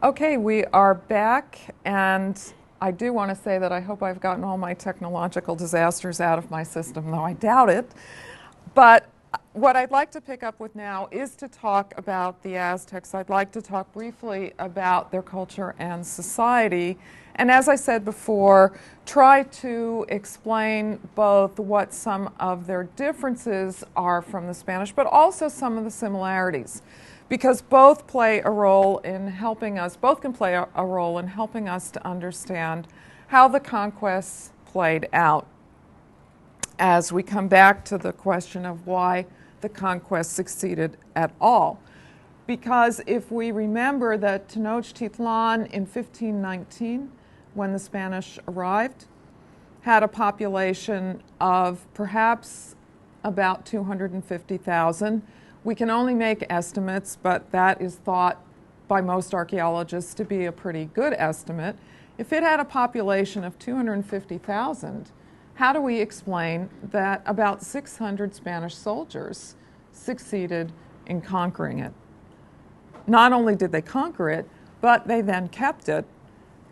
Okay, we are back, and I do want to say that I hope I've gotten all my technological disasters out of my system, though I doubt it. But what I'd like to pick up with now is to talk about the Aztecs. I'd like to talk briefly about their culture and society, and as I said before, try to explain both what some of their differences are from the Spanish, but also some of the similarities. Because both play a role in helping us, both can play a role in helping us to understand how the conquests played out as we come back to the question of why the conquest succeeded at all. Because if we remember that Tenochtitlan in 1519, when the Spanish arrived, had a population of perhaps about 250,000. We can only make estimates, but that is thought by most archaeologists to be a pretty good estimate. If it had a population of 250,000, how do we explain that about 600 Spanish soldiers succeeded in conquering it? Not only did they conquer it, but they then kept it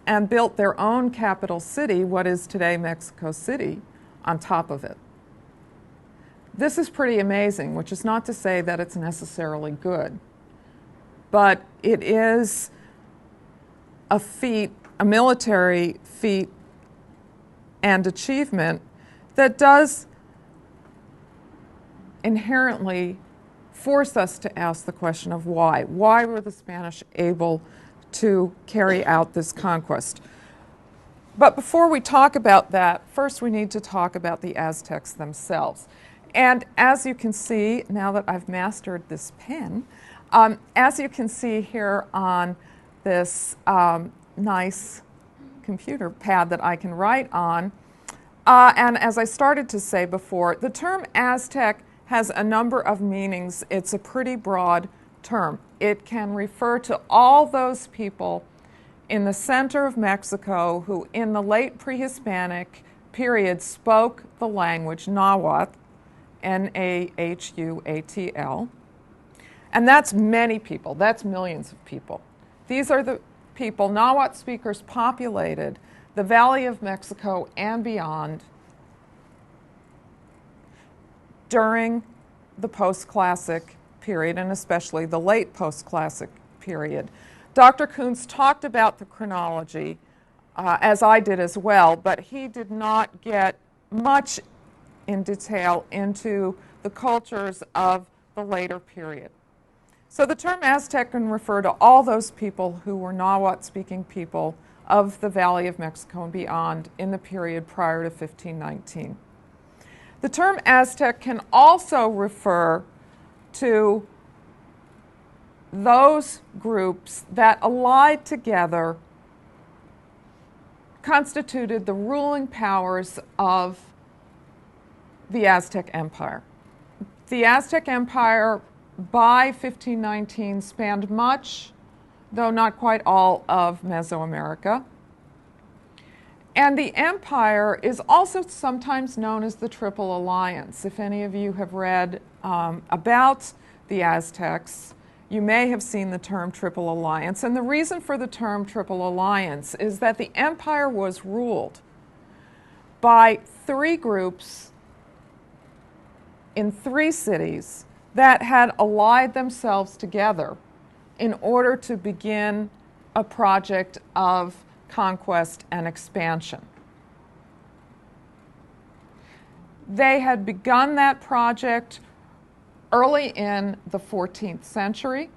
and built their own capital city, what is today Mexico City, on top of it. This is pretty amazing, which is not to say that it's necessarily good, but it is a feat, a military feat and achievement that does inherently force us to ask the question of why. Why were the Spanish able to carry out this conquest? But before we talk about that, first we need to talk about the Aztecs themselves. And as you can see, now that I've mastered this pen, as you can see here on this nice computer pad that I can write on, and as I started to say before, the term Aztec has a number of meanings. It's a pretty broad term. It can refer to all those people in the center of Mexico who in the late pre-Hispanic period spoke the language Nahuatl, N-A-H-U-A-T-L. And that's many people. That's millions of people. These are the people, Nahuatl speakers populated the Valley of Mexico and beyond during the post-classic period, and especially the late post-classic period. Dr. Kuntz talked about the chronology, as I did as well, but he did not get much in detail into the cultures of the later period. So the term Aztec can refer to all those people who were Nahuatl-speaking people of the Valley of Mexico and beyond in the period prior to 1519. The term Aztec can also refer to those groups that allied together constituted the ruling powers of the Aztec Empire. The Aztec Empire by 1519 spanned much, though not quite all, of Mesoamerica. And the empire is also sometimes known as the Triple Alliance. If any of you have read about the Aztecs, you may have seen the term Triple Alliance. And the reason for the term Triple Alliance is that the empire was ruled by three groups in three cities that had allied themselves together in order to begin a project of conquest and expansion. They had begun that project early in the 14th century,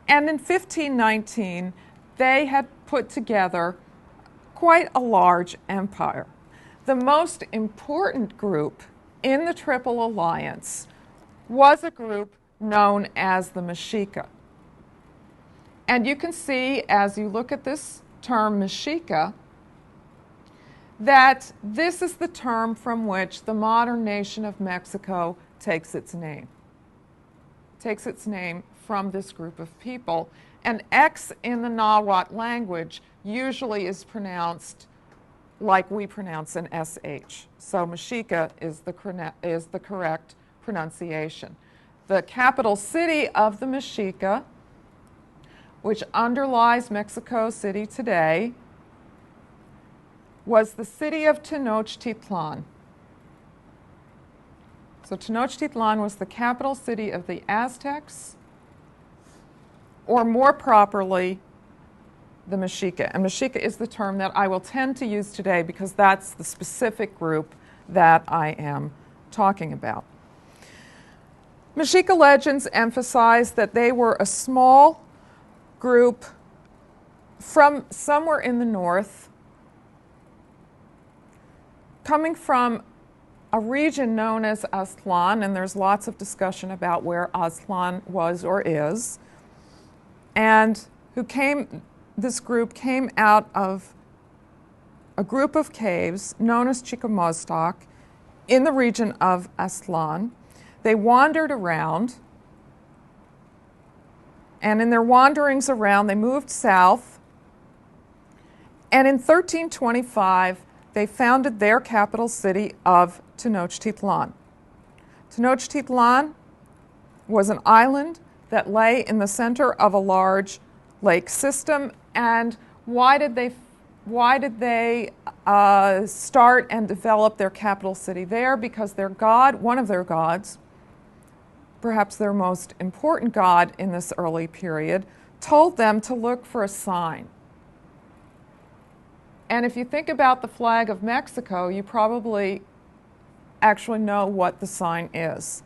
and in 1519 they had put together quite a large empire. The most important group in the Triple Alliance was a group known as the Mexica. And you can see, as you look at this term Mexica, that this is the term from which the modern nation of Mexico takes its name. It takes its name from this group of people. And X in the Nahuatl language usually is pronounced like we pronounce an SH. So Mexica is the correct pronunciation. The capital city of the Mexica which underlies Mexico City today, was the city of Tenochtitlan. So Tenochtitlan was the capital city of the Aztecs, or more properly, the Mexica. And Mexica is the term that I will tend to use today because that's the specific group that I am talking about. Mexica legends emphasize that they were a small group from somewhere in the north, coming from a region known as Aztlan, and there's lots of discussion about where Aztlan was or is, and this group came out of a group of caves known as Chicomostoc in the region of Aztlan. They wandered around, and in their wanderings around, they moved south, and in 1325, they founded their capital city of Tenochtitlan. Tenochtitlan was an island that lay in the center of a large lake system. And why did they start and develop their capital city there? Because their god, one of their gods, perhaps their most important god in this early period, told them to look for a sign. And if you think about the flag of Mexico, you probably actually know what the sign is.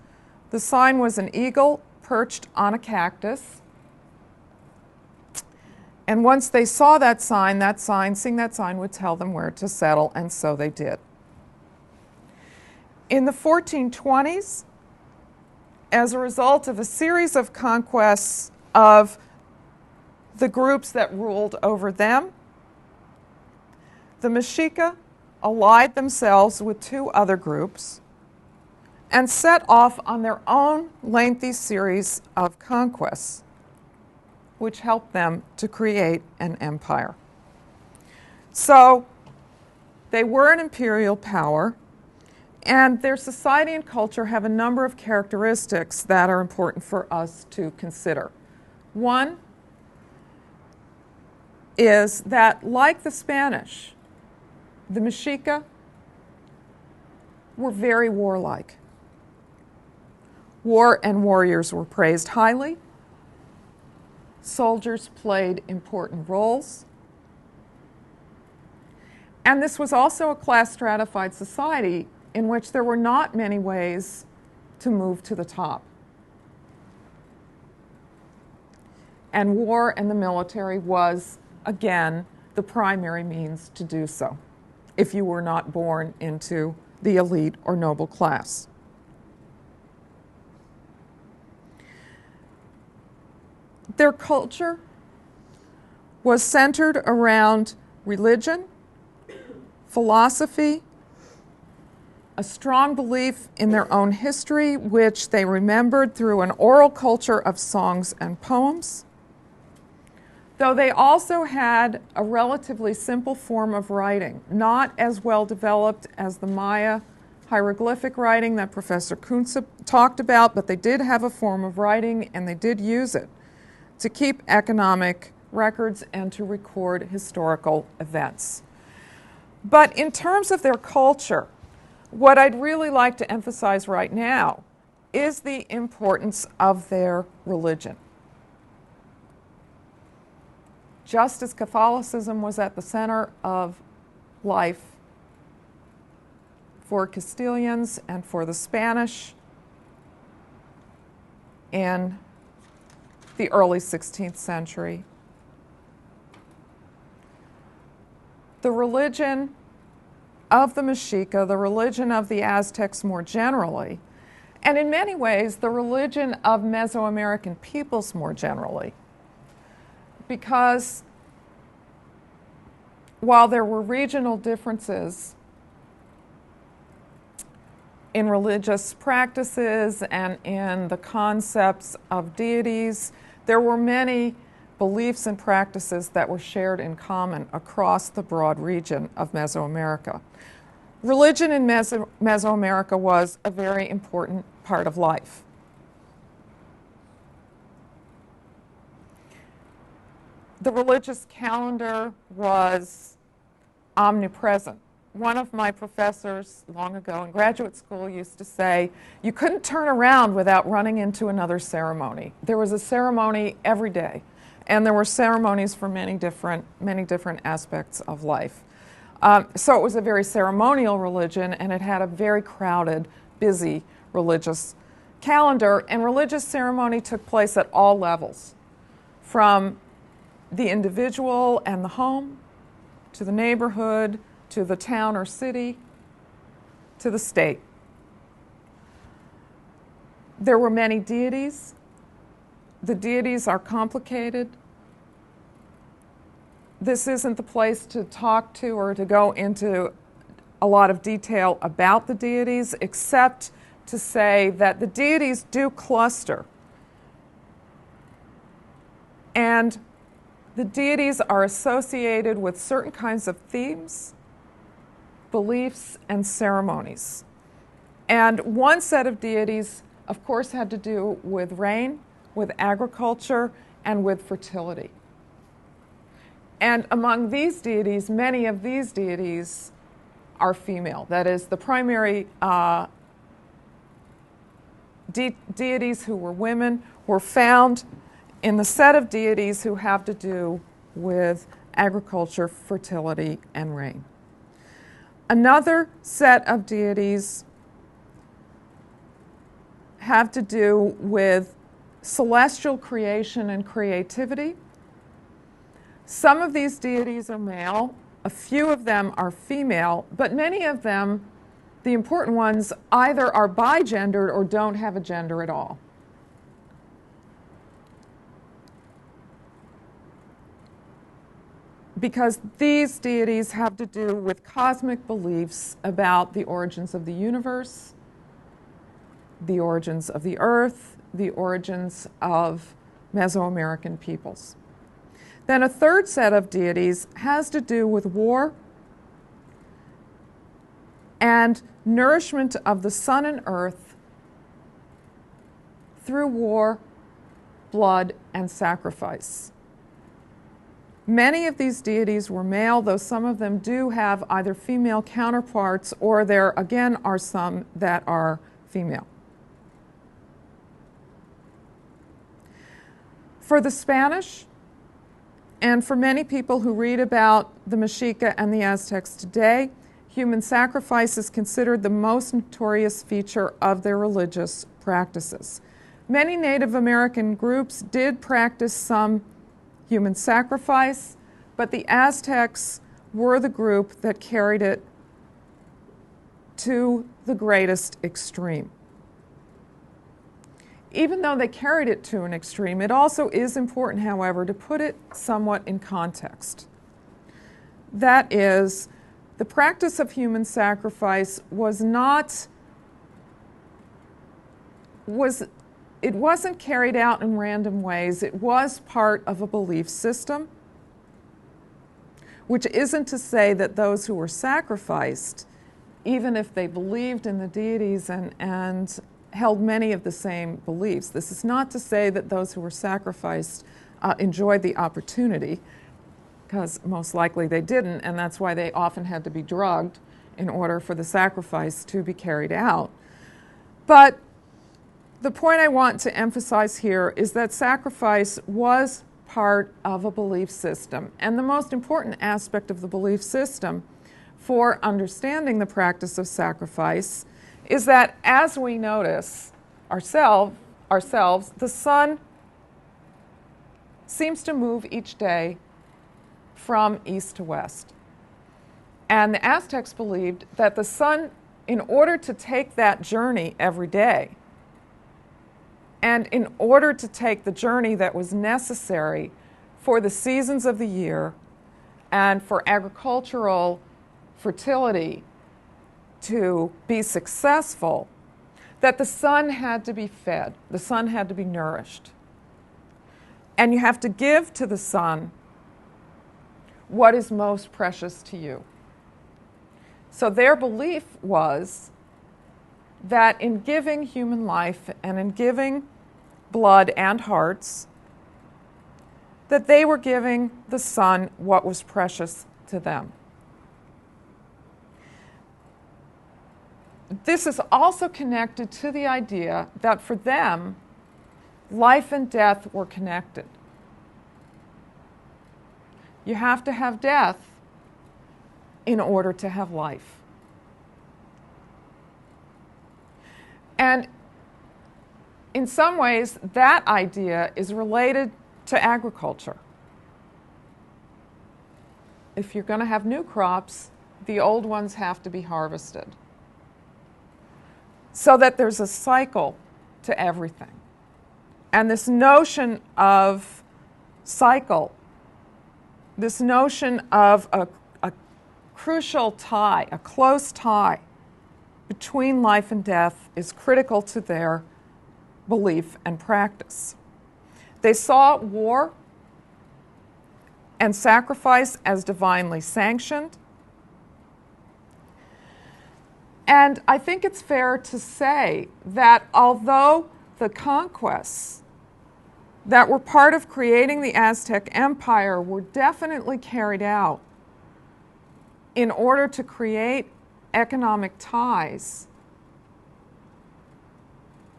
The sign was an eagle perched on a cactus. And once they saw seeing that sign would tell them where to settle, and so they did. In the 1420s, as a result of a series of conquests of the groups that ruled over them, the Mexica allied themselves with two other groups and set off on their own lengthy series of conquests, which helped them to create an empire. So they were an imperial power, and their society and culture have a number of characteristics that are important for us to consider. One is that, like the Spanish, the Mexica were very warlike. War and warriors were praised highly. Soldiers played important roles. And this was also a class-stratified society in which there were not many ways to move to the top. And war and the military was, again, the primary means to do so, if you were not born into the elite or noble class. Their culture was centered around religion, philosophy, a strong belief in their own history, which they remembered through an oral culture of songs and poems, though they also had a relatively simple form of writing, not as well developed as the Maya hieroglyphic writing that Professor Kuntze talked about, but they did have a form of writing, and they did use it to keep economic records and to record historical events. But in terms of their culture, what I'd really like to emphasize right now is the importance of their religion. Just as Catholicism was at the center of life for Castilians and for the Spanish in the early 16th century, the religion of the Mexica, the religion of the Aztecs more generally, and in many ways the religion of Mesoamerican peoples more generally, because while there were regional differences in religious practices and in the concepts of deities, there were many beliefs and practices that were shared in common across the broad region of Mesoamerica. Religion in Mesoamerica was a very important part of life. the religious calendar was omnipresent. One of my professors long ago in graduate school used to say, you couldn't turn around without running into another ceremony. There was a ceremony every day, and there were ceremonies for many different aspects of life. So it was a very ceremonial religion, and it had a very crowded, busy religious calendar, and religious ceremony took place at all levels, from the individual and the home, to the neighborhood, to the town or city, to the state. There were many deities. The deities are complicated. This isn't the place to talk to or to go into a lot of detail about the deities, except to say that the deities do cluster. And the deities are associated with certain kinds of themes, beliefs, and ceremonies. And one set of deities, of course, had to do with rain, with agriculture, and with fertility. And among these deities, many of these deities are female. That is, the primary deities who were women were found in the set of deities who have to do with agriculture, fertility, and rain. Another set of deities have to do with celestial creation and creativity. Some of these deities are male, a few of them are female, but many of them, the important ones, either are bigendered or don't have a gender at all. Because these deities have to do with cosmic beliefs about the origins of the universe, the origins of the earth, the origins of Mesoamerican peoples. Then a third set of deities has to do with war and nourishment of the sun and earth through war, blood, and sacrifice. Many of these deities were male, though some of them do have either female counterparts, or there again are some that are female. For the Spanish, and for many people who read about the Mexica and the Aztecs today, human sacrifice is considered the most notorious feature of their religious practices. Many Native American groups did practice some human sacrifice, but the Aztecs were the group that carried it to the greatest extreme. Even though they carried it to an extreme, it also is important, however, to put it somewhat in context. That is, the practice of human sacrifice it wasn't carried out in random ways. It was part of a belief system, which isn't to say that those who were sacrificed, even if they believed in the deities and held many of the same beliefs, this is not to say that those who were sacrificed enjoyed the opportunity, because most likely they didn't, and that's why they often had to be drugged in order for the sacrifice to be carried out. But the point I want to emphasize here is that sacrifice was part of a belief system. And the most important aspect of the belief system for understanding the practice of sacrifice is that as we notice ourselves, the sun seems to move each day from east to west. And the Aztecs believed that the sun, in order to take that journey every day, and in order to take the journey that was necessary for the seasons of the year and for agricultural fertility to be successful, that the sun had to be fed, the sun had to be nourished. And you have to give to the sun what is most precious to you. So their belief was that in giving human life and in giving blood and hearts, that they were giving the sun what was precious to them. This is also connected to the idea that for them, life and death were connected. You have to have death in order to have life. And in some ways, that idea is related to agriculture. If you're going to have new crops, the old ones have to be harvested. So that there's a cycle to everything. And this notion of cycle, this notion of a crucial tie, a close tie between life and death is critical to their belief and practice. They saw war and sacrifice as divinely sanctioned. And I think it's fair to say that although the conquests that were part of creating the Aztec Empire were definitely carried out in order to create economic ties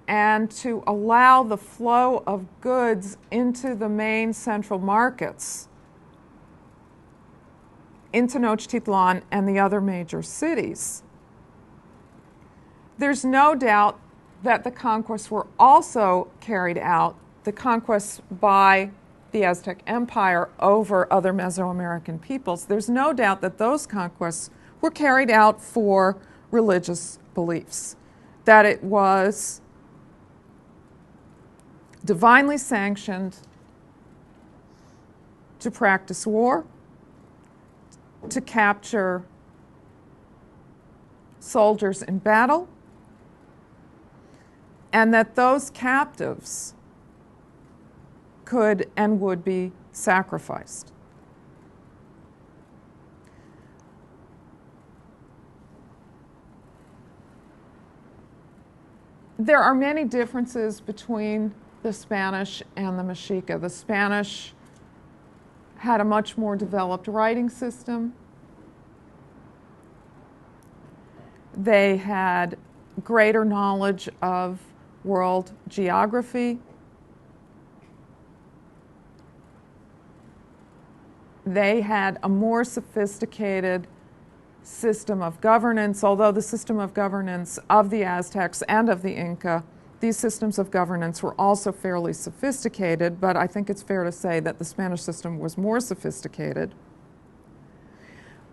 and to allow the flow of goods into the main central markets, in Tenochtitlan and the other major cities, there's no doubt that the conquests were also carried out, the conquests by the Aztec Empire over other Mesoamerican peoples. There's no doubt that those conquests were carried out for religious beliefs, that it was divinely sanctioned to practice war, to capture soldiers in battle, and that those captives could and would be sacrificed. There are many differences between the Spanish and the Mexica. The Spanish had a much more developed writing system. They had greater knowledge of world geography. They had a more sophisticated system of governance, although the system of governance of the Aztecs and of the Inca, these systems of governance were also fairly sophisticated, but I think it's fair to say that the Spanish system was more sophisticated.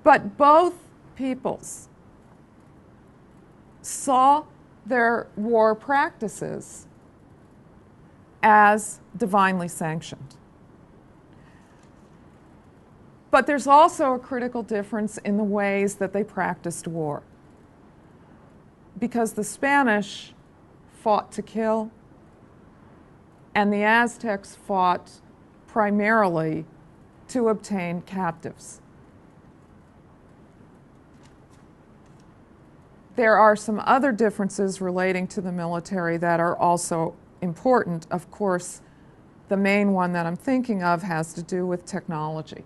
But both peoples saw their war practices as divinely sanctioned. But there's also a critical difference in the ways that they practiced war. Because the Spanish fought to kill, and the Aztecs fought primarily to obtain captives. There are some other differences relating to the military that are also important. Of course, the main one that I'm thinking of has to do with technology.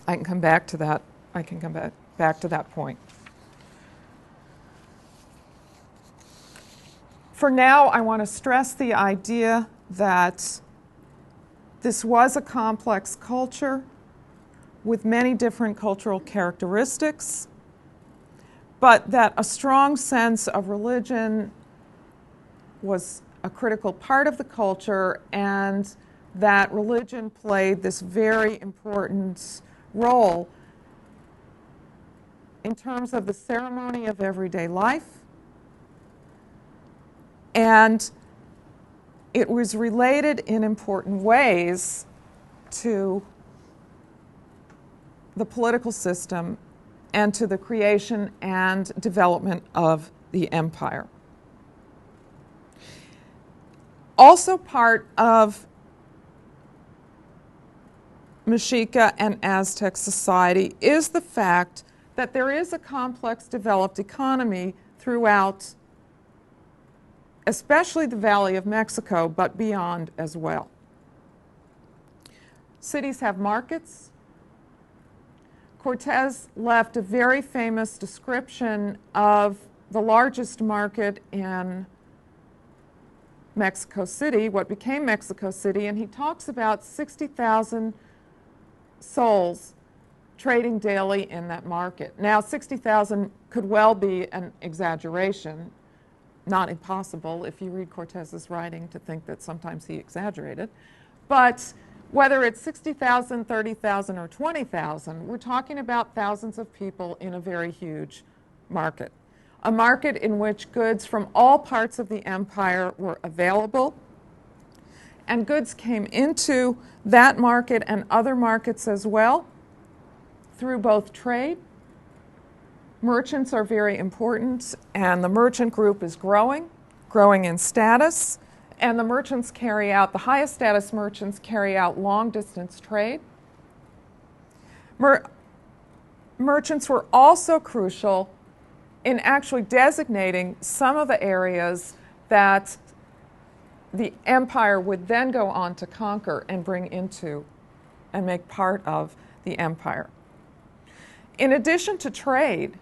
I can come back to that. I can come back to that point. For now, I want to stress the idea that this was a complex culture with many different cultural characteristics, but that a strong sense of religion was a critical part of the culture, and that religion played this very important role in terms of the ceremony of everyday life, and it was related in important ways to the political system and to the creation and development of the empire. Also part of Mexica and Aztec society is the fact that there is a complex developed economy throughout, especially the Valley of Mexico, but beyond as well. Cities have markets. Cortez left a very famous description of the largest market in Mexico City, what became Mexico City, and he talks about 60,000 souls trading daily in that market. Now, 60,000 could well be an exaggeration, not impossible if you read Cortez's writing to think that sometimes he exaggerated. But whether it's 60,000, 30,000, or 20,000, we're talking about thousands of people in a very huge market. A market in which goods from all parts of the empire were available, and goods came into that market and other markets as well through both trade. Merchants are very important, and the merchant group is growing in status, and the merchants carry out, the highest status merchants carry out long distance trade. Merchants were also crucial in actually designating some of the areas that the empire would then go on to conquer and bring into and make part of the empire. In addition to trade,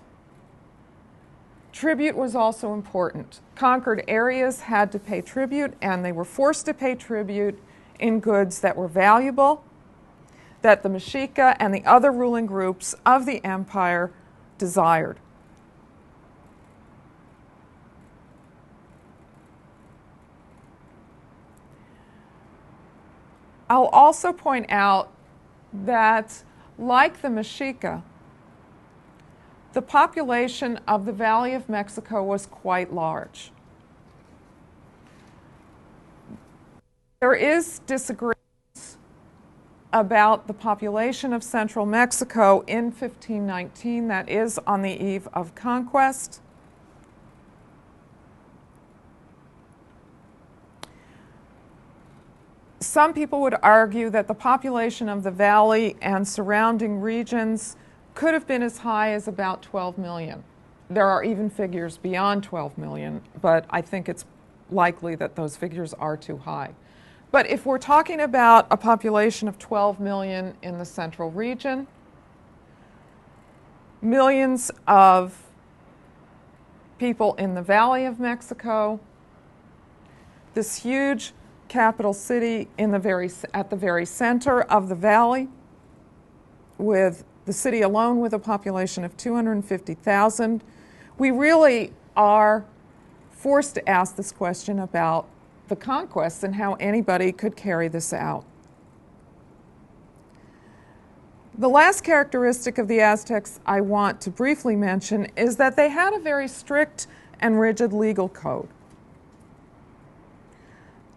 tribute was also important. Conquered areas had to pay tribute, and they were forced to pay tribute in goods that were valuable, that the Mexica and the other ruling groups of the empire desired. I'll also point out that, like the Mexica, the population of the Valley of Mexico was quite large. There is disagreement about the population of central Mexico in 1519, that is on the eve of conquest. Some people would argue that the population of the valley and surrounding regions could have been as high as about 12 million. There are even figures beyond 12 million, but I think it's likely that those figures are too high. But if we're talking about a population of 12 million in the central region, millions of people in the Valley of Mexico, this huge capital city at the very center of the valley, with the city alone with a population of 250,000, we really are forced to ask this question about the conquest and how anybody could carry this out. The last characteristic of the Aztecs I want to briefly mention is that they had a very strict and rigid legal code.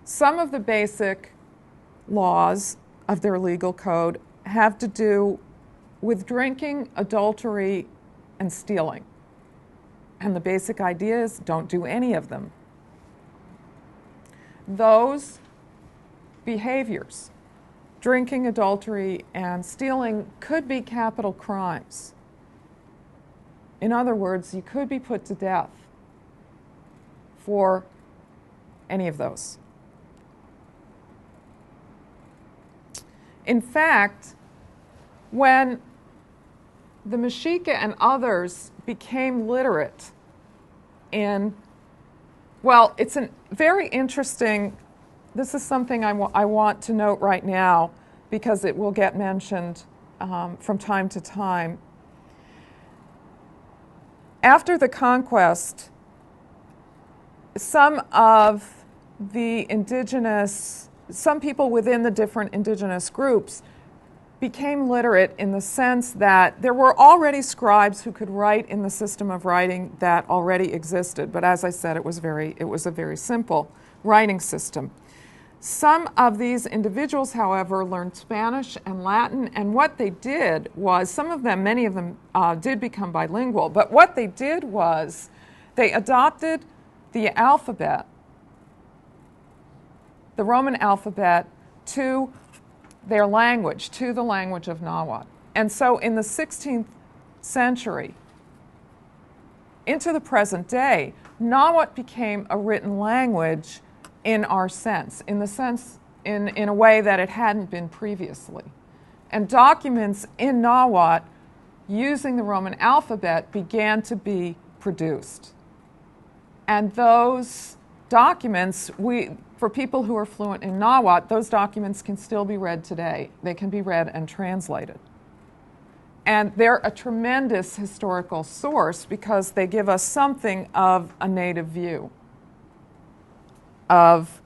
Some of the basic laws of their legal code have to do with drinking, adultery, and stealing. And the basic idea is don't do any of them. Those behaviors, drinking, adultery, and stealing, could be capital crimes. In other words, you could be put to death for any of those. In fact, when the Mexica and others became literate in, well, it's a very interesting, this is something I want to note right now because it will get mentioned from time to time. After the conquest, some people within the different indigenous groups became literate in the sense that there were already scribes who could write in the system of writing that already existed. But as I said, it was a very simple writing system. Some of these individuals, however, learned Spanish and Latin, and what they did was, many of them did become bilingual, but what they did was they adopted the alphabet, the Roman alphabet, to their language, to the language of Nahuatl. And so in the 16th century, into the present day, Nahuatl became a written language in our sense, in the sense in a way that it hadn't been previously. And documents in Nahuatl using the Roman alphabet began to be produced. And those documents, for people who are fluent in Nahuatl, those documents can still be read today. They can be read and translated. And they're a tremendous historical source because they give us something of a native view of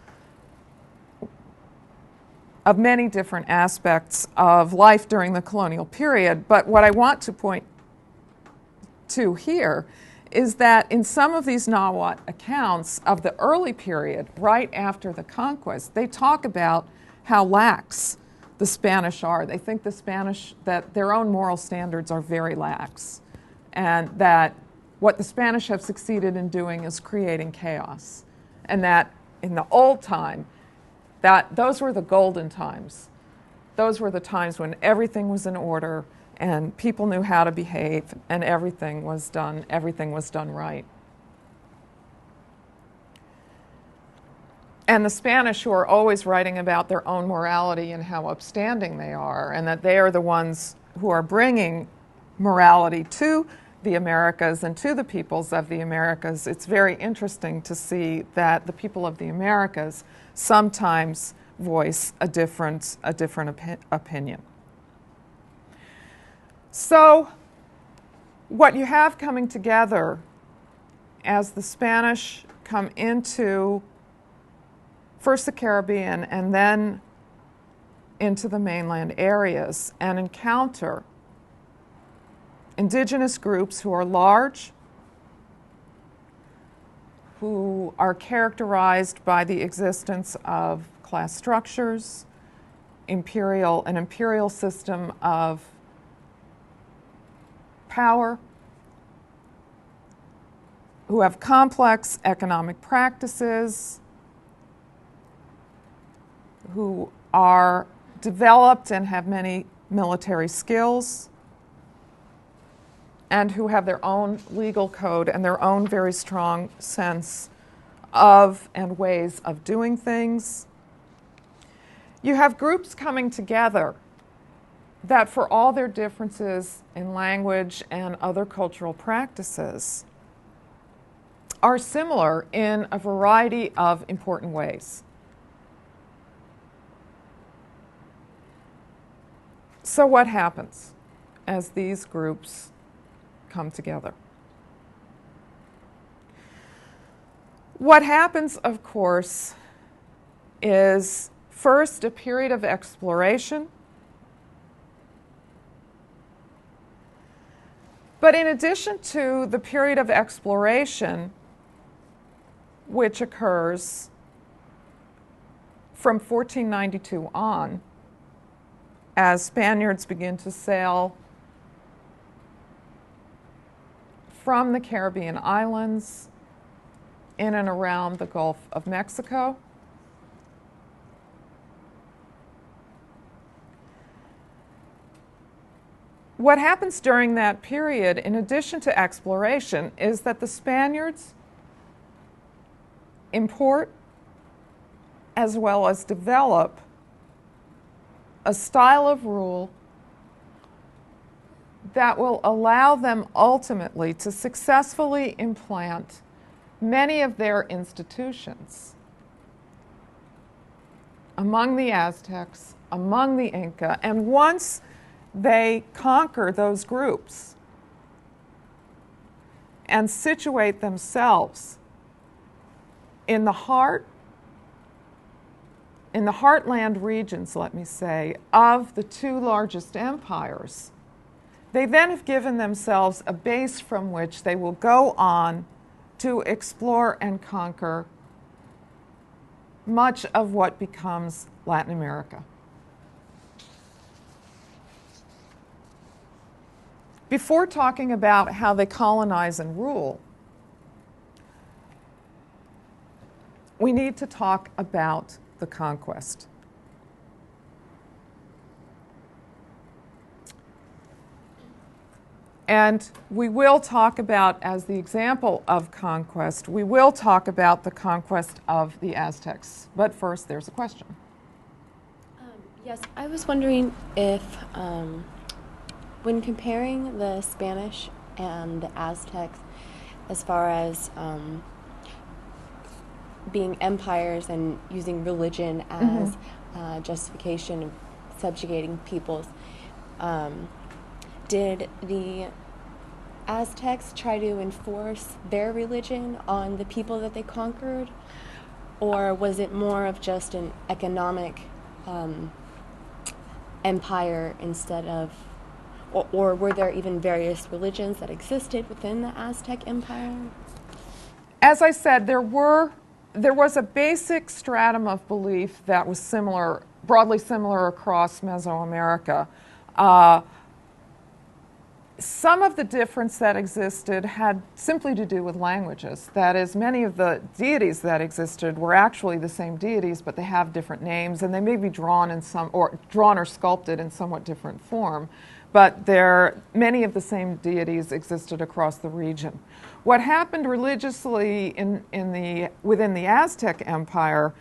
many different aspects of life during the colonial period. But what I want to point to here is that in some of these Nahuatl accounts of the early period, right after the conquest, they talk about how lax the Spanish are. They think that their own moral standards are very lax, and that what the Spanish have succeeded in doing is creating chaos. And that in the old time, that those were the golden times. Those were the times when everything was in order and people knew how to behave and everything was done right. And the Spanish, who are always writing about their own morality and how upstanding they are, and that they are the ones who are bringing morality to the Americas and to the peoples of the Americas, it's very interesting to see that the people of the Americas sometimes voice a different opinion. So what you have coming together as the Spanish come into first the Caribbean and then into the mainland areas and encounter indigenous groups who are large, who are characterized by the existence of class structures, an imperial system of power, who have complex economic practices, who are developed and have many military skills, and who have their own legal code and their own very strong sense of and ways of doing things. You have groups coming together that, for all their differences in language and other cultural practices, are similar in a variety of important ways. So what happens as these groups come together? What happens, of course, is first a period of exploration. But in addition to the period of exploration, which occurs from 1492 on, as Spaniards begin to sail from the Caribbean islands in and around the Gulf of Mexico, what happens during that period, in addition to exploration, is that the Spaniards import as well as develop a style of rule that will allow them ultimately to successfully implant many of their institutions among the Aztecs, among the Inca, and once they conquer those groups and situate themselves in the heartland regions, let me say, of the two largest empires, they then have given themselves a base from which they will go on to explore and conquer much of what becomes Latin America. Before talking about how they colonize and rule, we need to talk about the conquest. And we will talk about, as the example of conquest, we will talk about the conquest of the Aztecs. But first, there's a question. Yes, I was wondering if, when comparing the Spanish and the Aztecs, as far as being empires and using religion as justification of subjugating peoples, did the Aztecs try to enforce their religion on the people that they conquered, or was it more of just an economic empire instead of, or were there even various religions that existed within the Aztec Empire? As I said, there was a basic stratum of belief that was similar, broadly similar across Mesoamerica. Some of the difference that existed had simply to do with languages. That is, many of the deities that existed were actually the same deities, but they have different names, and they may be drawn or sculpted in somewhat different form. But many of the same deities existed across the region. What happened religiously within the Aztec Empire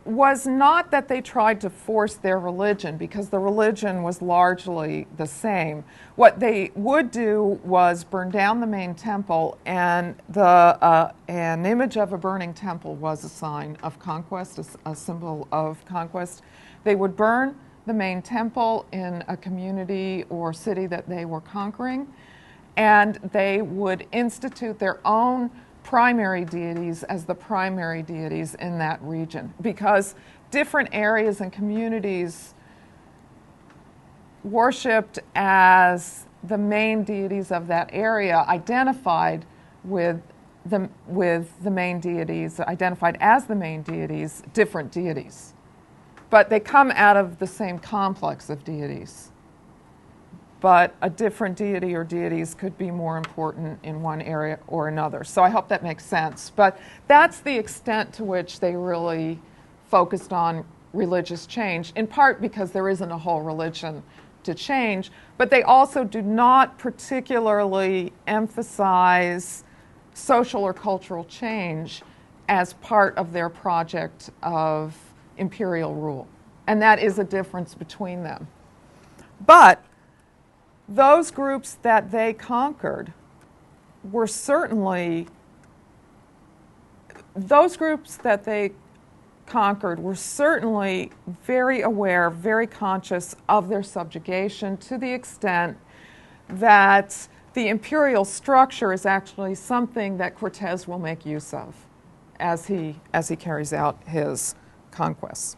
was not that they tried to force their religion, because the religion was largely the same. What they would do was burn down the main temple, and an image of a burning temple was a sign of conquest, a symbol of conquest. They would burn the main temple in a community or city that they were conquering, and they would institute their own primary deities as the primary deities in that region, because different areas and communities worshipped as the main deities of that area identified with the main deities, identified as the main deities, different deities. But they come out of the same complex of deities. But a different deity or deities could be more important in one area or another. So I hope that makes sense. But that's the extent to which they really focused on religious change, in part because there isn't a whole religion to change, but they also do not particularly emphasize social or cultural change as part of their project of imperial rule. And that is a difference between them. But those groups that they conquered were certainly very aware, very conscious of their subjugation, to the extent that the imperial structure is actually something that Cortes will make use of as he carries out his conquests.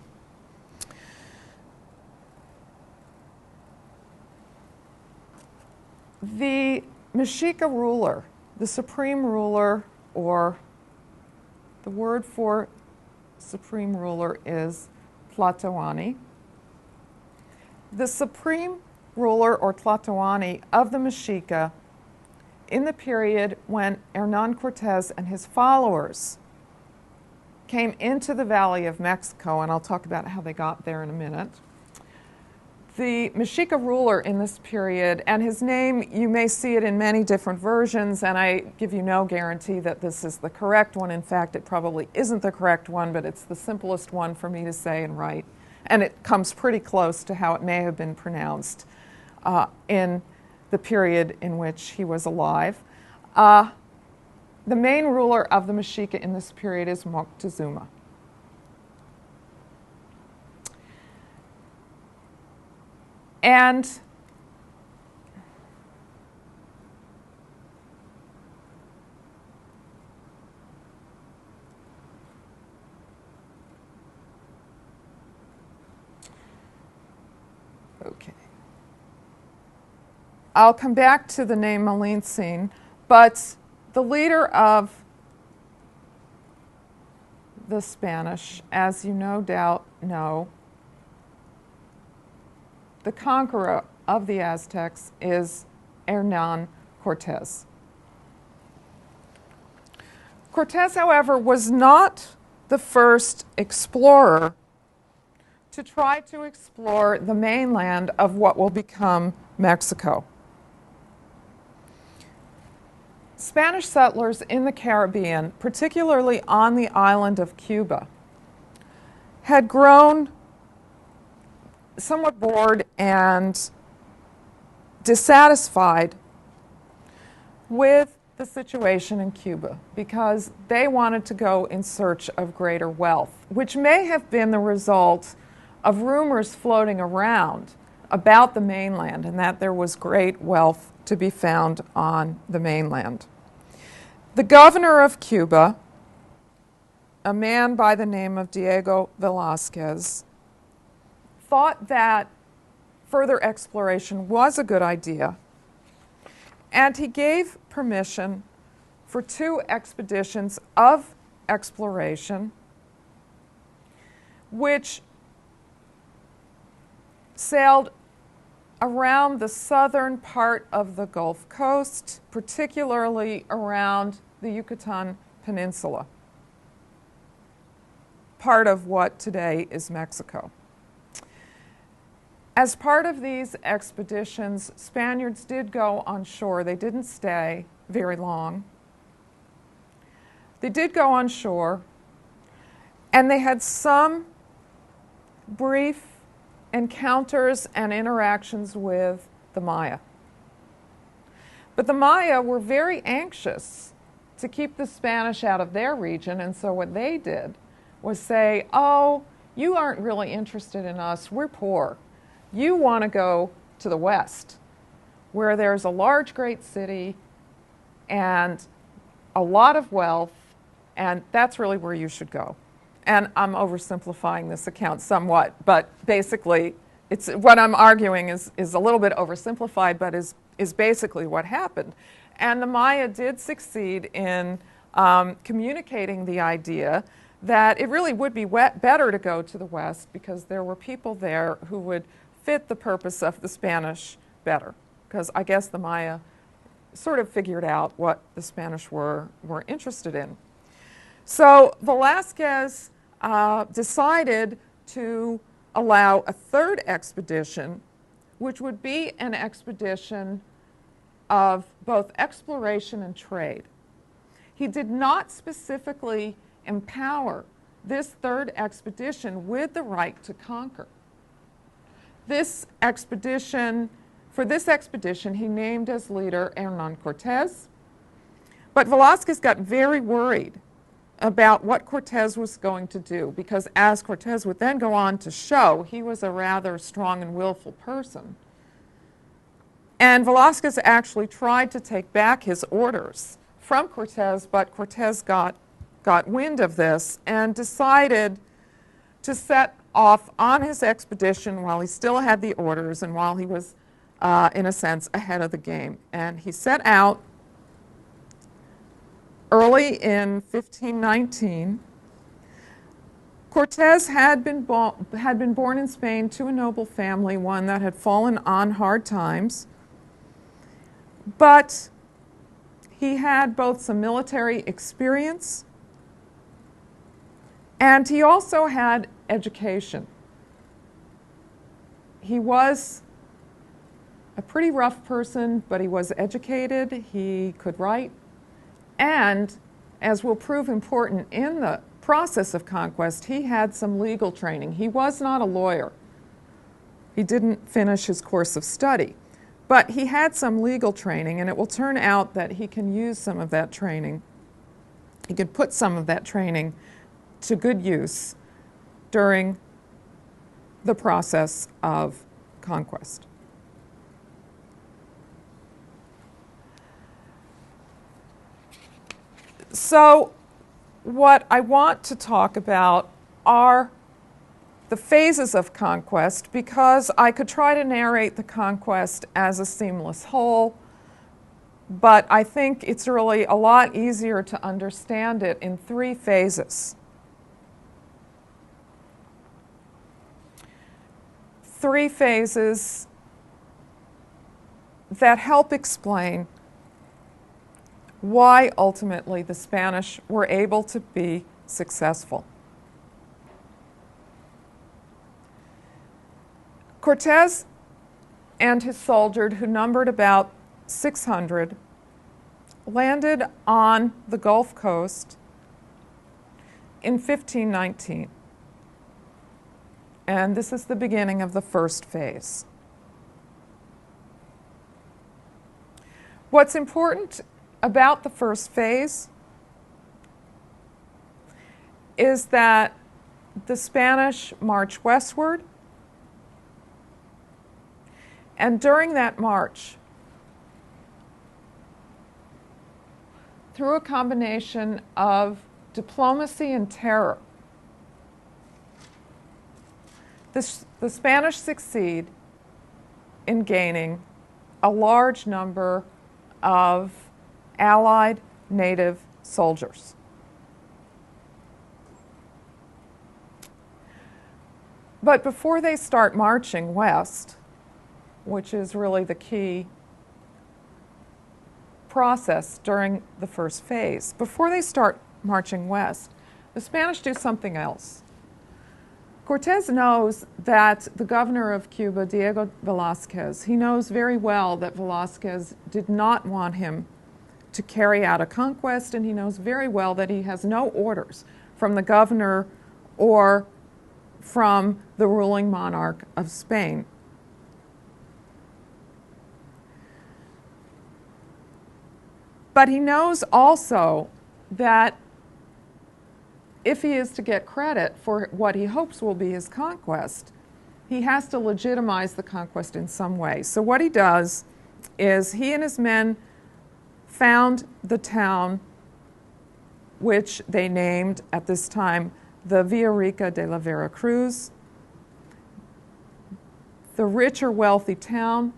The Mexica ruler, the supreme ruler, or the word for supreme ruler is Tlatoani. The supreme ruler, or Tlatoani, of the Mexica in the period when Hernán Cortés and his followers came into the Valley of Mexico, and I'll talk about how they got there in a minute. The Mexica ruler in this period, and his name, you may see it in many different versions, and I give you no guarantee that this is the correct one. In fact, it probably isn't the correct one, but it's the simplest one for me to say and write. And it comes pretty close to how it may have been pronounced in the period in which he was alive. The main ruler of the Mexica in this period is Moctezuma. And okay, I'll come back to the name Malintzin, but the leader of the Spanish, as you no doubt know, the conqueror of the Aztecs, is Hernán Cortés. Cortés, however, was not the first explorer to try to explore the mainland of what will become Mexico. Spanish settlers in the Caribbean, particularly on the island of Cuba, had grown somewhat bored and dissatisfied with the situation in Cuba because they wanted to go in search of greater wealth, which may have been the result of rumors floating around about the mainland and that there was great wealth to be found on the mainland. The governor of Cuba, a man by the name of Diego Velasquez, thought that further exploration was a good idea, and he gave permission for 2 expeditions of exploration, which sailed around the southern part of the Gulf Coast, particularly around the Yucatan Peninsula, part of what today is Mexico. As part of these expeditions, Spaniards did go on shore. They didn't stay very long. They did go on shore, and they had some brief encounters and interactions with the Maya. But the Maya were very anxious to keep the Spanish out of their region, and so what they did was say, oh, you aren't really interested in us, we're poor. You want to go to the west, where there's a large, great city and a lot of wealth, and that's really where you should go. And I'm oversimplifying this account somewhat, but basically, what I'm arguing is a little bit oversimplified, but is basically what happened. And the Maya did succeed in communicating the idea that it really would be better to go to the west because there were people there who would fit the purpose of the Spanish better, because I guess the Maya sort of figured out what the Spanish were interested in. So Velasquez decided to allow a 3rd expedition, which would be an expedition of both exploration and trade. He did not specifically empower this 3rd expedition with the right to conquer. For this expedition, he named as leader Hernan Cortes, but Velasquez got very worried about what Cortes was going to do, because as Cortes would then go on to show, he was a rather strong and willful person. And Velasquez actually tried to take back his orders from Cortes, but Cortes got wind of this and decided to set off on his expedition while he still had the orders and while he was, in a sense, ahead of the game. And he set out early in 1519. Cortes had been born in Spain to a noble family, one that had fallen on hard times. But he had both some military experience and he also had education. He was a pretty rough person, but he was educated, he could write, and, as will prove important in the process of conquest, he had some legal training. He was not a lawyer. He didn't finish his course of study, but he had some legal training, and it will turn out that he can use some of that training. He can put some of that training to good use during the process of conquest. So what I want to talk about are the phases of conquest, because I could try to narrate the conquest as a seamless whole, but I think it's really a lot easier to understand it in 3 phases. 3 phases that help explain why ultimately the Spanish were able to be successful. Cortes and his soldiers, who numbered about 600, landed on the Gulf Coast in 1519. And this is the beginning of the first phase. What's important about the first phase is that the Spanish march westward, and during that march, through a combination of diplomacy and terror, the Spanish succeed in gaining a large number of Allied native soldiers. But before they start marching west, which is really the key process during the first phase, before they start marching west, the Spanish do something else. Cortes knows that the governor of Cuba, Diego Velasquez, he knows very well that Velasquez did not want him to carry out a conquest, and he knows very well that he has no orders from the governor or from the ruling monarch of Spain. But he knows also that if he is to get credit for what he hopes will be his conquest, he has to legitimize the conquest in some way. So what he does is he and his men found the town, which they named at this time the Villarica de la Vera Cruz, the rich or wealthy town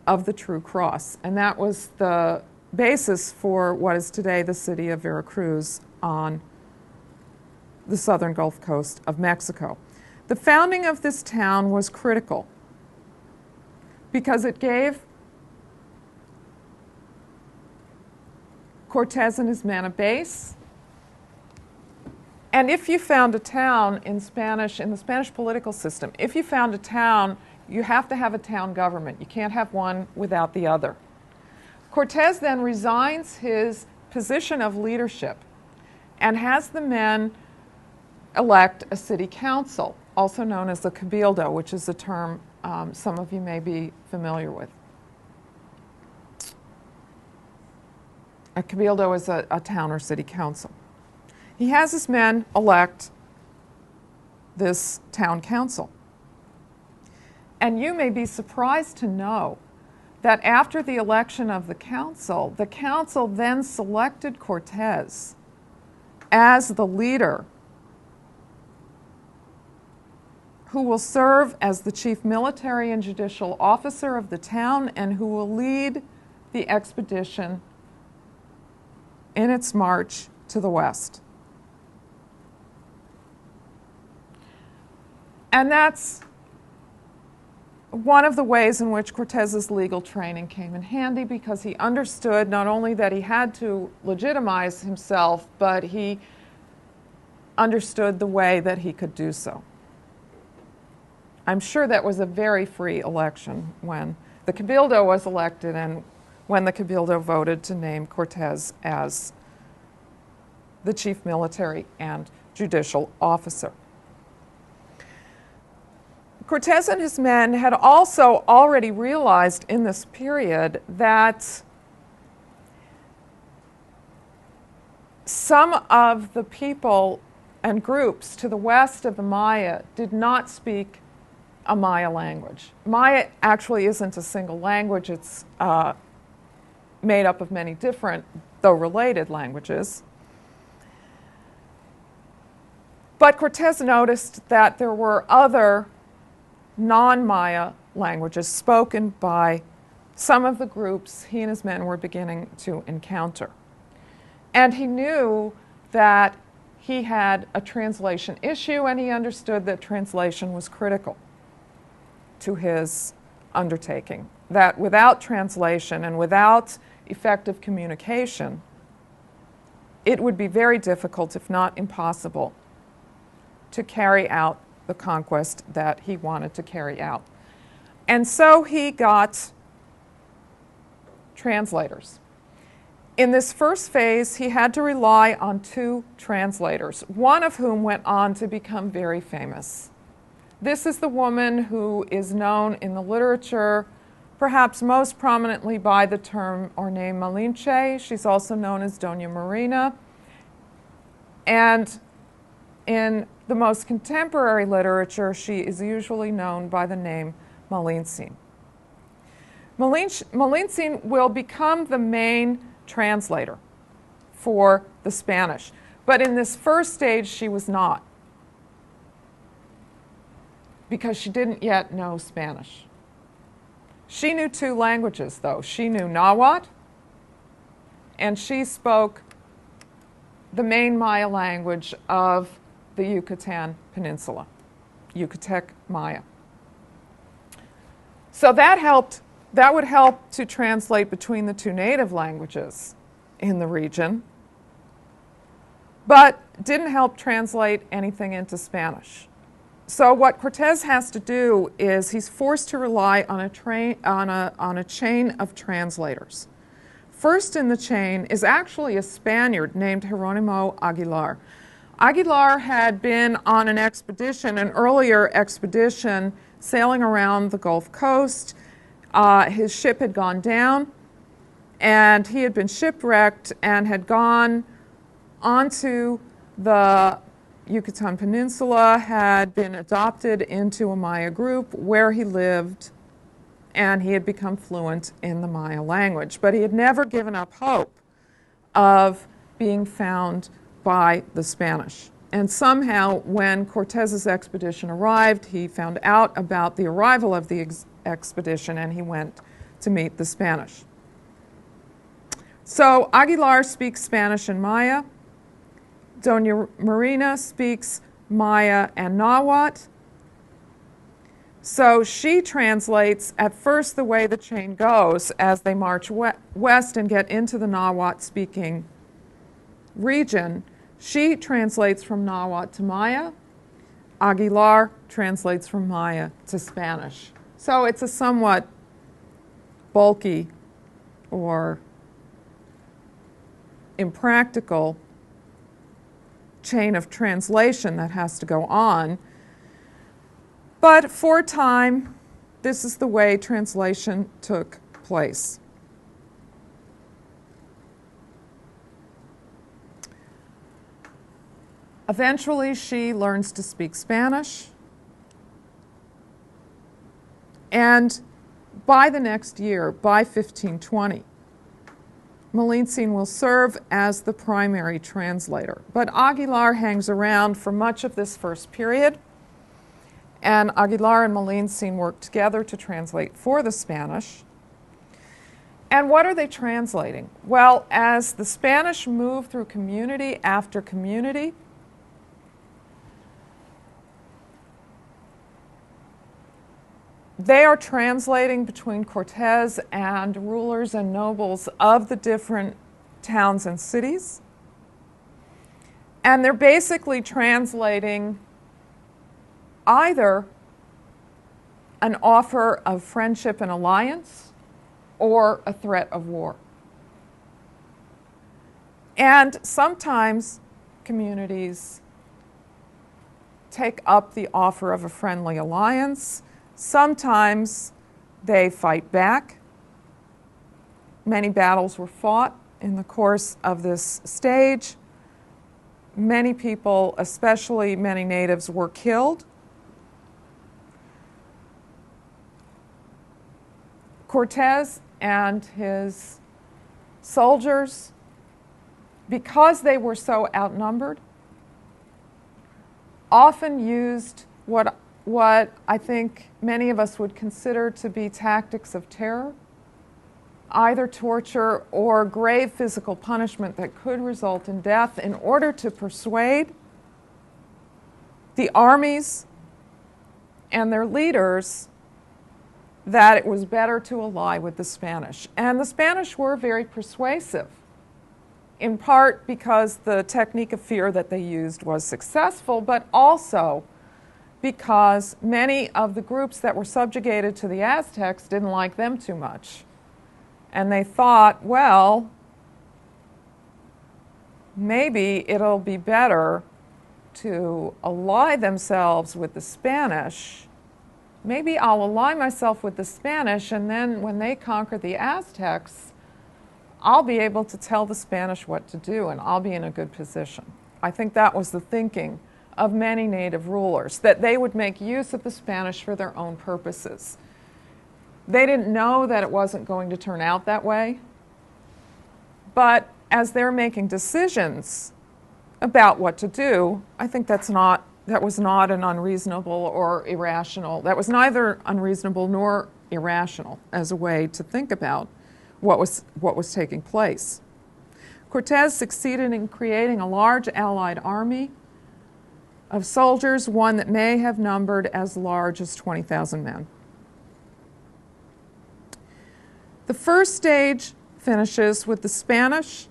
of the True Cross. And that was the basis for what is today the city of Veracruz on the southern Gulf Coast of Mexico. The founding of this town was critical because it gave Cortes and his men a base. And if you found a town in the Spanish political system, if you found a town, you have to have a town government. You can't have one without the other. Cortes then resigns his position of leadership and has the men elect a city council, also known as the cabildo, which is a term some of you may be familiar with. A cabildo is a town or city council. He has his men elect this town council. And you may be surprised to know that after the election of the council then selected Cortes as the leader who will serve as the chief military and judicial officer of the town and who will lead the expedition in its march to the west. And that's one of the ways in which Cortes's legal training came in handy, because he understood not only that he had to legitimize himself, but he understood the way that he could do so. I'm sure that was a very free election when the cabildo was elected and when the cabildo voted to name Cortes as the chief military and judicial officer. Cortes and his men had also already realized in this period that some of the people and groups to the west of the Maya did not speak a Maya language. Maya actually isn't a single language. It's made up of many different, though related, languages. But Cortes noticed that there were other non-Maya languages spoken by some of the groups he and his men were beginning to encounter. And he knew that he had a translation issue, and he understood that translation was critical to his undertaking. That without translation and without effective communication, it would be very difficult, if not impossible, to carry out the conquest that he wanted to carry out. And so he got translators. In this first phase, he had to rely on 2 translators, one of whom went on to become very famous. This is the woman who is known in the literature perhaps most prominently by the term or name Malinche. She's also known as Doña Marina. And in the most contemporary literature, she is usually known by the name Malintzin. Malintzin will become the main translator for the Spanish. But in this first stage, she was not, because she didn't yet know Spanish. She knew 2 languages, though. She knew Nahuatl, and she spoke the main Maya language of the Yucatan Peninsula, Yucatec Maya. So that would help to translate between the 2 native languages in the region, but didn't help translate anything into Spanish. So what Cortez has to do is he's forced to rely on a chain of translators. First in the chain is actually a Spaniard named Jerónimo Aguilar. Aguilar had been on an expedition, an earlier expedition, sailing around the Gulf Coast. His ship had gone down, and he had been shipwrecked and had gone onto the Yucatan Peninsula, had been adopted into a Maya group where he lived, and he had become fluent in the Maya language. But he had never given up hope of being found by the Spanish. And somehow, when Cortez's expedition arrived, he found out about the arrival of the expedition, and he went to meet the Spanish. So Aguilar speaks Spanish and Maya. Doña Marina speaks Maya and Nahuatl. So she translates at first the way the chain goes as they march west and get into the Nahuatl-speaking region. She translates from Nahuatl to Maya. Aguilar translates from Maya to Spanish. So it's a somewhat bulky or impractical chain of translation that has to go on. But for a time, this is the way translation took place. Eventually, she learns to speak Spanish. And by the next year, by 1520, Malintzin will serve as the primary translator. But Aguilar hangs around for much of this first period, and Aguilar and Malintzin work together to translate for the Spanish. And what are they translating? Well, as the Spanish move through community after community, they are translating between Cortez and rulers and nobles of the different towns and cities. And they're basically translating either an offer of friendship and alliance or a threat of war. And sometimes communities take up the offer of a friendly alliance. Sometimes they fight back. Many battles were fought in the course of this stage. Many people, especially many natives, were killed. Cortez and his soldiers, because they were so outnumbered, often used what I think many of us would consider to be tactics of terror, either torture or grave physical punishment that could result in death, in order to persuade the armies and their leaders that it was better to ally with the Spanish. And the Spanish were very persuasive, in part because the technique of fear that they used was successful, but also because many of the groups that were subjugated to the Aztecs didn't like them too much. And they thought, well, maybe it'll be better to ally themselves with the Spanish. Maybe I'll ally myself with the Spanish, and then when they conquer the Aztecs, I'll be able to tell the Spanish what to do, and I'll be in a good position. I think that was the thinking of many native rulers, that they would make use of the Spanish for their own purposes. They didn't know that it wasn't going to turn out that way, but as they're making decisions about what to do, I think that was not an unreasonable or irrational. That was neither unreasonable nor irrational as a way to think about what was taking place. Cortes succeeded in creating a large allied army of soldiers, one that may have numbered as large as 20,000 men. The first stage finishes with the Spanish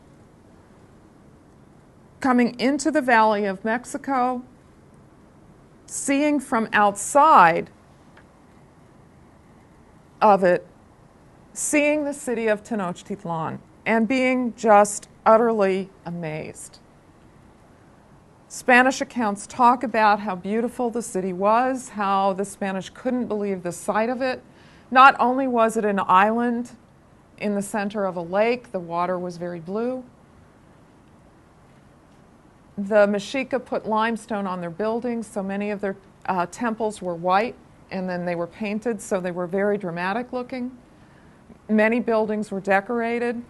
coming into the Valley of Mexico, seeing from outside of it, seeing the city of Tenochtitlan, and being just utterly amazed. Spanish accounts talk about how beautiful the city was, how the Spanish couldn't believe the sight of it. Not only was it an island in the center of a lake, the water was very blue. The Mexica put limestone on their buildings, so many of their temples were white, and then they were painted, so they were very dramatic looking. Many buildings were decorated.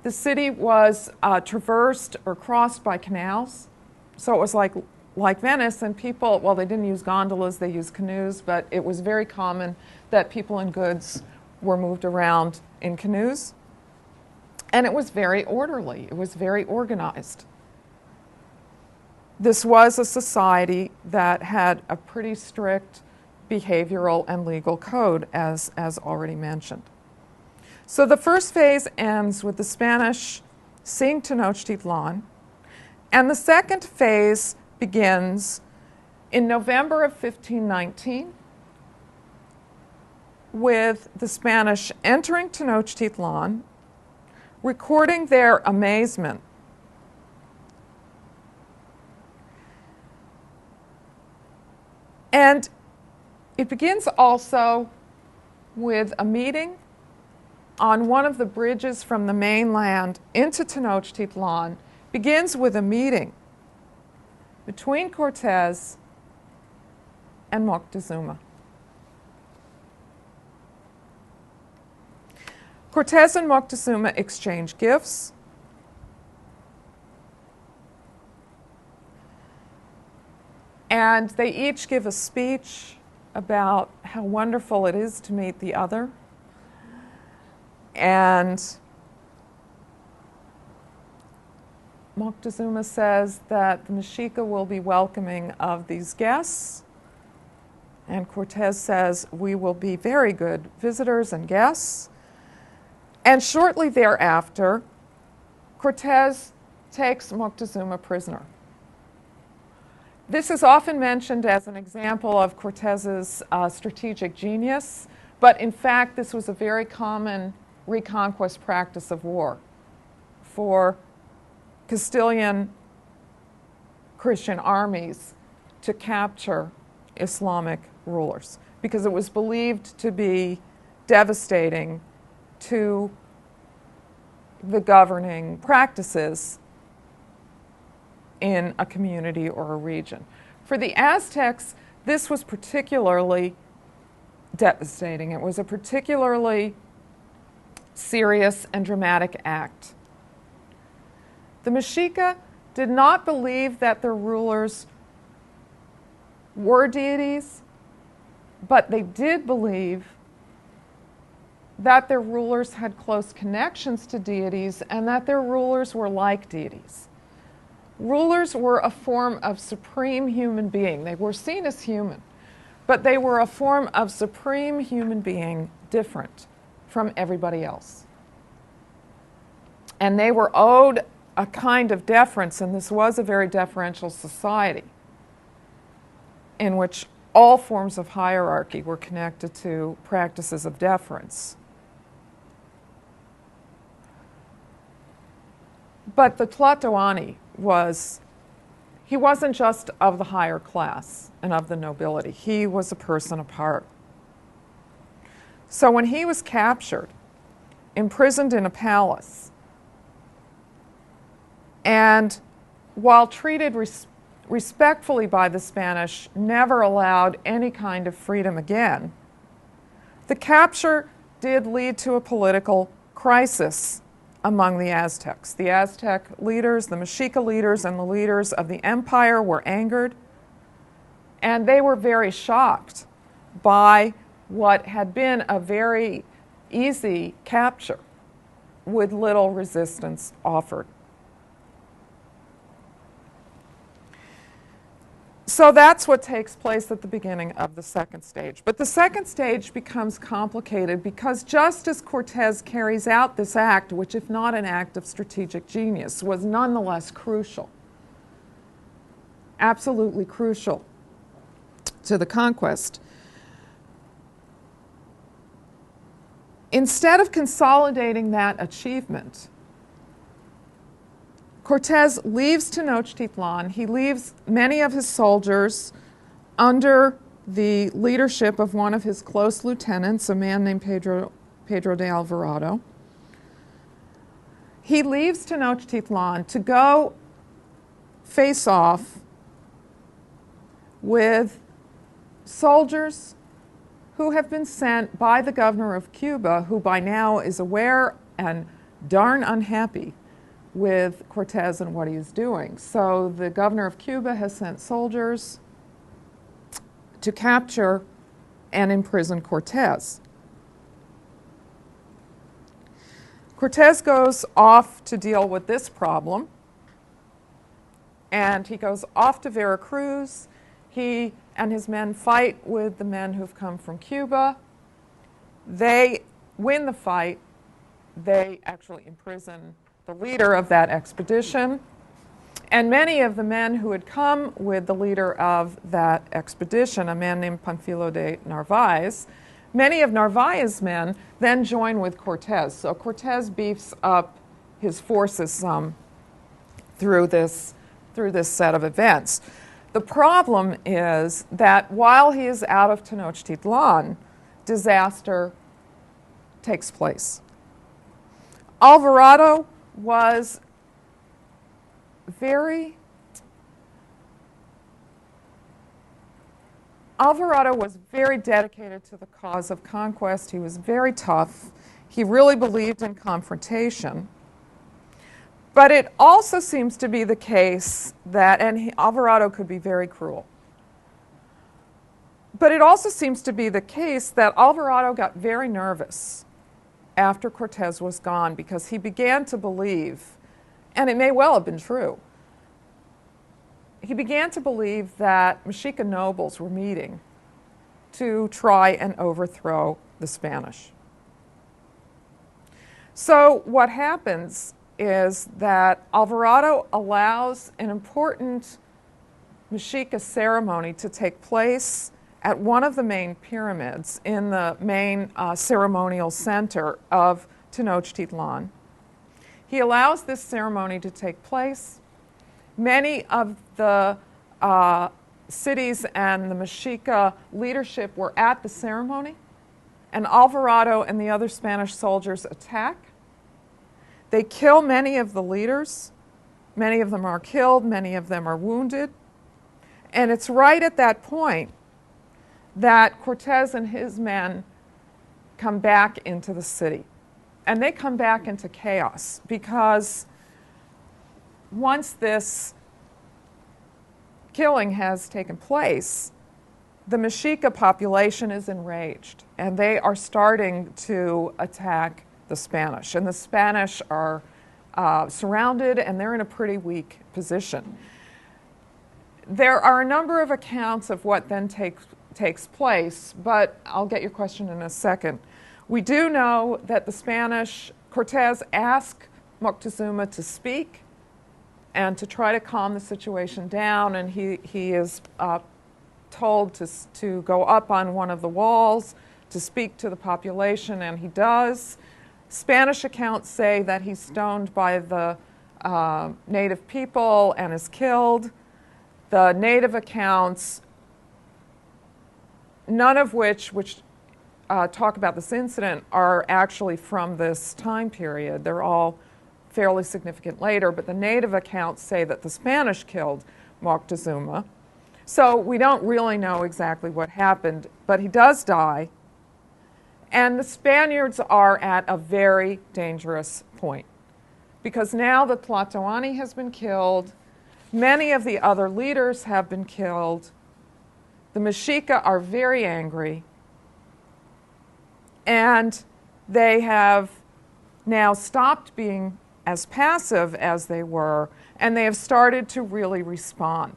The city was traversed or crossed by canals, so it was like Venice, and people, well, they didn't use gondolas, they used canoes, but it was very common that people and goods were moved around in canoes. And it was very orderly, it was very organized. This was a society that had a pretty strict behavioral and legal code, as already mentioned. So the first phase ends with the Spanish seeing Tenochtitlan, and the second phase begins in November of 1519 with the Spanish entering Tenochtitlan, recording their amazement. And it begins also with a meeting on one of the bridges from the mainland into Tenochtitlan. Begins with a meeting between Cortes and Moctezuma. Cortes and Moctezuma exchange gifts. And they each give a speech about how wonderful it is to meet the other. And Moctezuma says that the Mexica will be welcoming of these guests. And Cortes says, we will be very good visitors and guests. And shortly thereafter, Cortes takes Moctezuma prisoner. This is often mentioned as an example of Cortes's strategic genius, but in fact, this was a very common reconquest practice of war for Castilian Christian armies to capture Islamic rulers, because it was believed to be devastating to the governing practices in a community or a region. For the Aztecs, this was particularly devastating. It was a particularly serious and dramatic act. The Mexica did not believe that their rulers were deities, but they did believe that their rulers had close connections to deities and that their rulers were like deities. Rulers were a form of supreme human being. They were seen as human, but they were a form of supreme human being different from everybody else. And they were owed a kind of deference, and this was a very deferential society in which all forms of hierarchy were connected to practices of deference. But the Tlatoani he wasn't just of the higher class and of the nobility. He was a person apart. So when he was captured, imprisoned in a palace, and while treated respectfully by the Spanish, never allowed any kind of freedom again, the capture did lead to a political crisis among the Aztecs. The Aztec leaders, the Mexica leaders, and the leaders of the empire were angered, and they were very shocked by what had been a very easy capture with little resistance offered. So that's what takes place at the beginning of the second stage. But the second stage becomes complicated because just as Cortes carries out this act, which if not an act of strategic genius, was nonetheless crucial, absolutely crucial to the conquest, instead of consolidating that achievement, Cortes leaves Tenochtitlan. He leaves many of his soldiers under the leadership of one of his close lieutenants, a man named Pedro de Alvarado. He leaves Tenochtitlan to go face off with soldiers who have been sent by the governor of Cuba, who by now is aware and darn unhappy with Cortes and what he is doing. So the governor of Cuba has sent soldiers to capture and imprison Cortes. Cortes goes off to deal with this problem, and he goes off to Veracruz. He and his men fight with the men who've come from Cuba. They win the fight. They actually imprison the leader of that expedition, and many of the men who had come with the leader of that expedition, a man named Panfilo de Narvaez, many of Narvaez's men then join with Cortes. So Cortes beefs up his forces some through this set of events. The problem is that while he is out of Tenochtitlan, disaster takes place. Alvarado was very dedicated to the cause of conquest. He was very tough. He really believed in confrontation. But it also seems to be the case that, and Alvarado could be very cruel, but it also seems to be the case that Alvarado got very nervous after Cortes was gone because he began to believe, and it may well have been true, he began to believe that Mexica nobles were meeting to try and overthrow the Spanish. So what happens is that Alvarado allows an important Mexica ceremony to take place at one of the main pyramids in the main ceremonial center of Tenochtitlan. He allows this ceremony to take place. Many of the cities and the Mexica leadership were at the ceremony, and Alvarado and the other Spanish soldiers attack. They kill many of the leaders. Many of them are killed, many of them are wounded. And it's right at that point that Cortes and his men come back into the city. And they come back into chaos because once this killing has taken place, the Mexica population is enraged and they are starting to attack the Spanish. And the Spanish are surrounded and they're in a pretty weak position. There are a number of accounts of what then takes place, but I'll get your question in a second. We do know that the Spanish, Cortes asked Moctezuma to speak and to try to calm the situation down, and he is told to go up on one of the walls to speak to the population, and he does. Spanish accounts say that he's stoned by the native people and is killed. The native accounts, none of which talk about this incident, are actually from this time period. They're all fairly significant later, but the native accounts say that the Spanish killed Moctezuma. So we don't really know exactly what happened, but he does die. And the Spaniards are at a very dangerous point, because now the Tlatoani has been killed, many of the other leaders have been killed, the Mexica are very angry, and they have now stopped being as passive as they were, and they have started to really respond.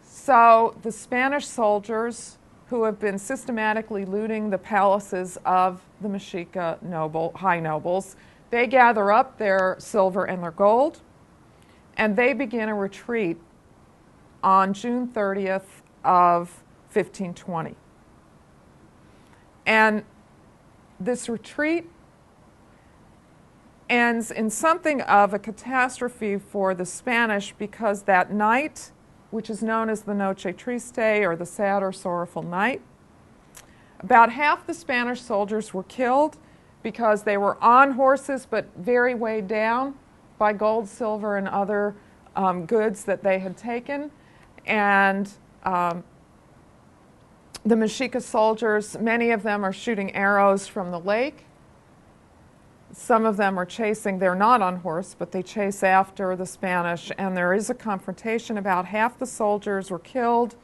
So the Spanish soldiers, who have been systematically looting the palaces of the Mexica high nobles, they gather up their silver and their gold, and they begin a retreat on June 30th of 1520. And this retreat ends in something of a catastrophe for the Spanish, because that night, which is known as the Noche Triste, or the sad or sorrowful night, about half the Spanish soldiers were killed because they were on horses but very weighed down by gold, silver, and other goods that they had taken. And the Mexica soldiers, many of them are shooting arrows from the lake. Some of them are chasing, they're not on horse, but they chase after the Spanish, and there is a confrontation. About half the soldiers were killed.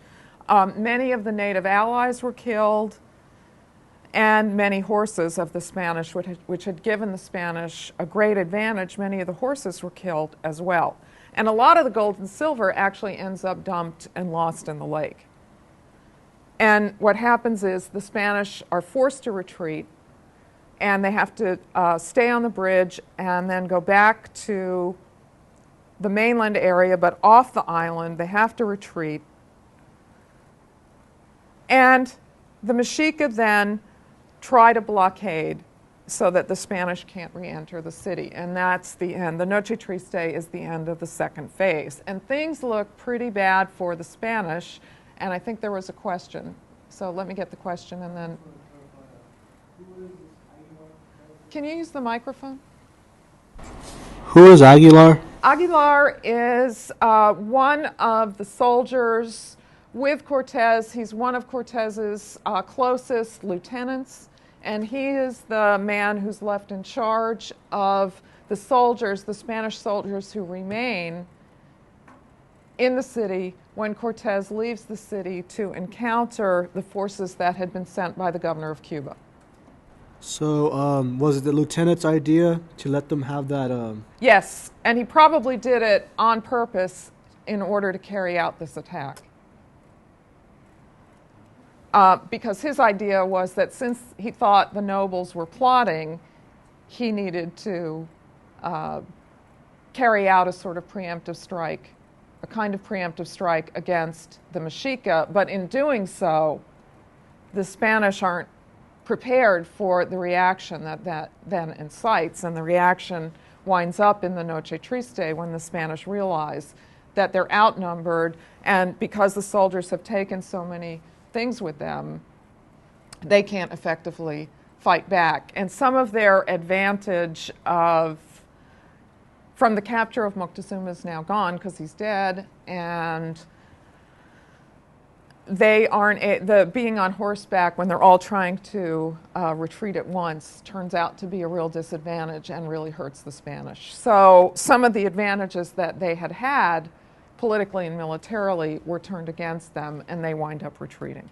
Many of the native allies were killed, and many horses of the Spanish, which had given the Spanish a great advantage, many of the horses were killed as well. And a lot of the gold and silver actually ends up dumped and lost in the lake. And what happens is the Spanish are forced to retreat, and they have to stay on the bridge and then go back to the mainland area, but off the island. They have to retreat. And the Mexica then try to blockade so that the Spanish can't re-enter the city. And that's the end. The Noche Triste is the end of the second phase. And things look pretty bad for the Spanish. And I think there was a question. So let me get the question and then... Can you use the microphone? Who is Aguilar? Aguilar is one of the soldiers with Cortez. He's one of Cortez's closest lieutenants, and he is the man who's left in charge of the soldiers, the Spanish soldiers who remain in the city when Cortez leaves the city to encounter the forces that had been sent by the governor of Cuba. So, was it the lieutenant's idea to let them have that? Yes, and he probably did it on purpose in order to carry out this attack. Because his idea was that since he thought the nobles were plotting, he needed to carry out a sort of preemptive strike, a kind of preemptive strike against the Mexica. But in doing so, the Spanish aren't prepared for the reaction that then incites, and the reaction winds up in the Noche Triste when the Spanish realize that they're outnumbered, and because the soldiers have taken so many things with them, they can't effectively fight back. And some of their advantage from the capture of Moctezuma is now gone because he's dead, and they aren't, being on horseback when they're all trying to retreat at once turns out to be a real disadvantage and really hurts the Spanish. So some of the advantages that they had had politically and militarily were turned against them, and they wind up retreating.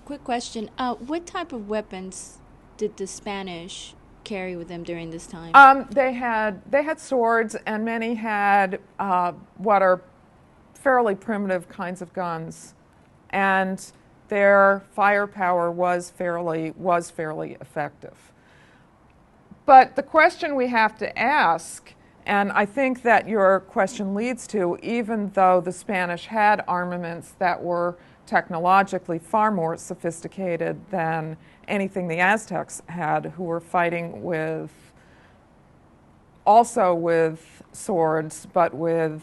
Quick question. What type of weapons did the Spanish carry with them during this time? They had swords, and many had what are fairly primitive kinds of guns, and their firepower was fairly effective. But the question we have to ask, and I think that your question leads to, even though the Spanish had armaments that were technologically far more sophisticated than anything the Aztecs had, who were fighting with also with swords, but with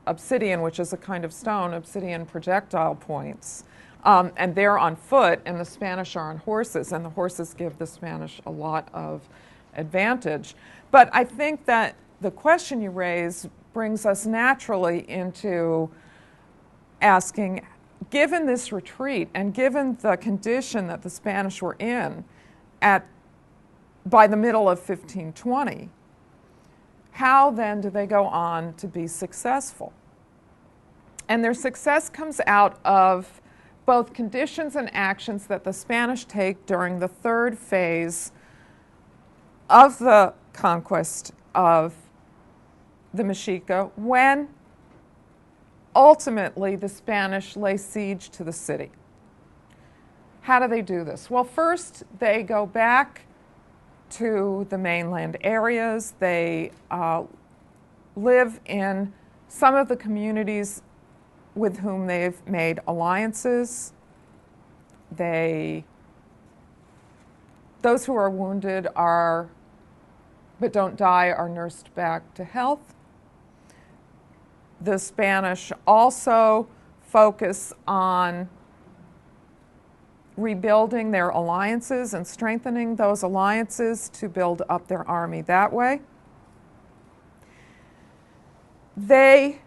obsidian, which is a kind of stone, obsidian projectile points. And they're on foot, and the Spanish are on horses, and the horses give the Spanish a lot of advantage. But I think that the question you raise brings us naturally into asking, given this retreat and given the condition that the Spanish were in by the middle of 1520, how then do they go on to be successful? And their success comes out of both conditions and actions that the Spanish take during the third phase of the conquest of the Mexica, when ultimately the Spanish lay siege to the city. How do they do this? Well, first they go back to the mainland areas. They live in some of the communities with whom they've made alliances. Those who are wounded but don't die are nursed back to health. The Spanish also focus on rebuilding their alliances and strengthening those alliances to build up their army that way. They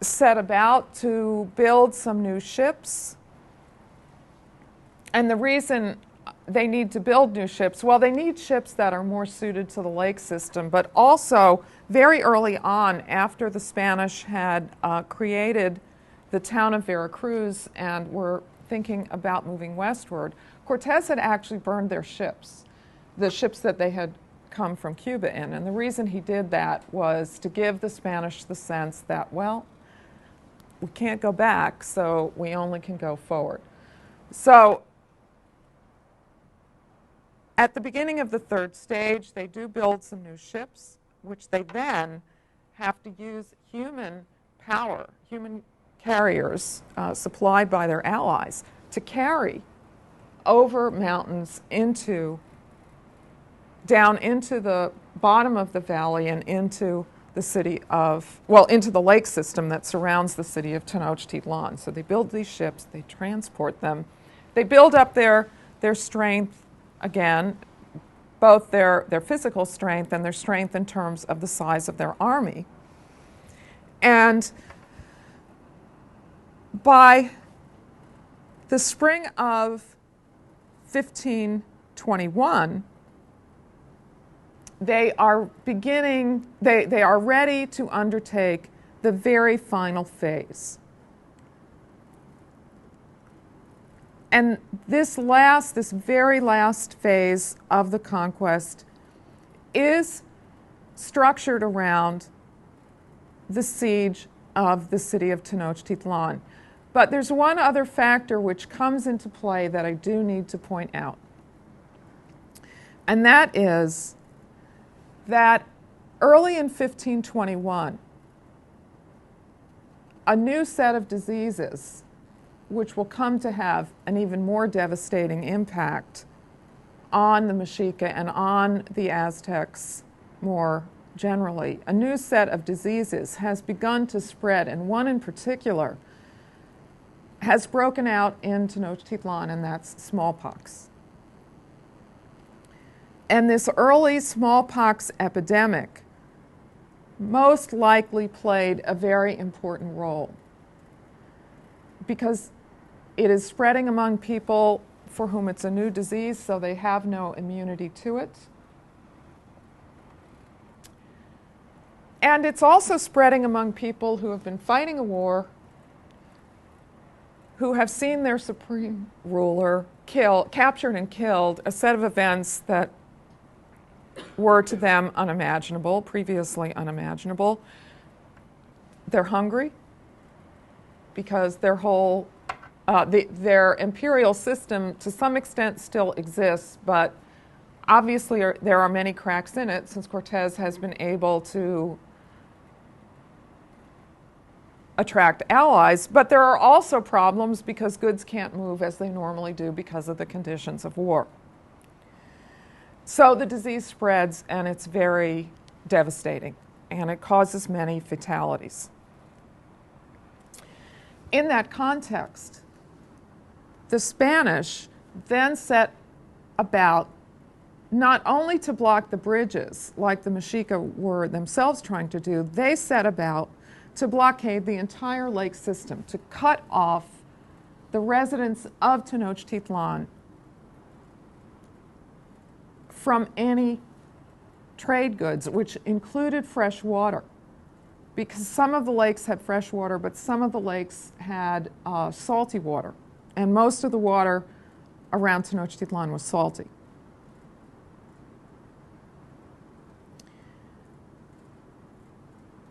set about to build some new ships. And the reason they need to build new ships, well, they need ships that are more suited to the lake system, but also very early on, after the Spanish had created the town of Veracruz and were thinking about moving westward, Cortez had actually burned their ships, the ships that they had come from Cuba in. And the reason he did that was to give the Spanish the sense that, well, we can't go back, so we only can go forward. So at the beginning of the third stage, they do build some new ships, which they then have to use human power, human carriers supplied by their allies, to carry over mountains down into the bottom of the valley and into the into the lake system that surrounds the city of Tenochtitlan. So they build these ships, they transport them, they build up their strength again, both their physical strength and their strength in terms of the size of their army. And by the spring of 1521, they are ready to undertake the very final phase. And this very last phase of the conquest is structured around the siege of the city of Tenochtitlan. But there's one other factor which comes into play that I do need to point out. And that is that early in 1521, a new set of diseases, which will come to have an even more devastating impact on the Mexica and on the Aztecs more generally, a new set of diseases has begun to spread, and one in particular has broken out in Tenochtitlan, and that's smallpox. And this early smallpox epidemic most likely played a very important role because it is spreading among people for whom it's a new disease, so they have no immunity to it. And it's also spreading among people who have been fighting a war, who have seen their supreme ruler captured and killed, a set of events that were to them unimaginable, previously unimaginable. They're hungry because their imperial system to some extent still exists, but obviously there are many cracks in it since Cortez has been able to attract allies, but there are also problems because goods can't move as they normally do because of the conditions of war. So the disease spreads, and it's very devastating, and it causes many fatalities. In that context, the Spanish then set about not only to block the bridges, like the Mexica were themselves trying to do, they set about to blockade the entire lake system, to cut off the residents of Tenochtitlan from any trade goods, which included fresh water. Because some of the lakes had fresh water, but some of the lakes had salty water. And most of the water around Tenochtitlan was salty.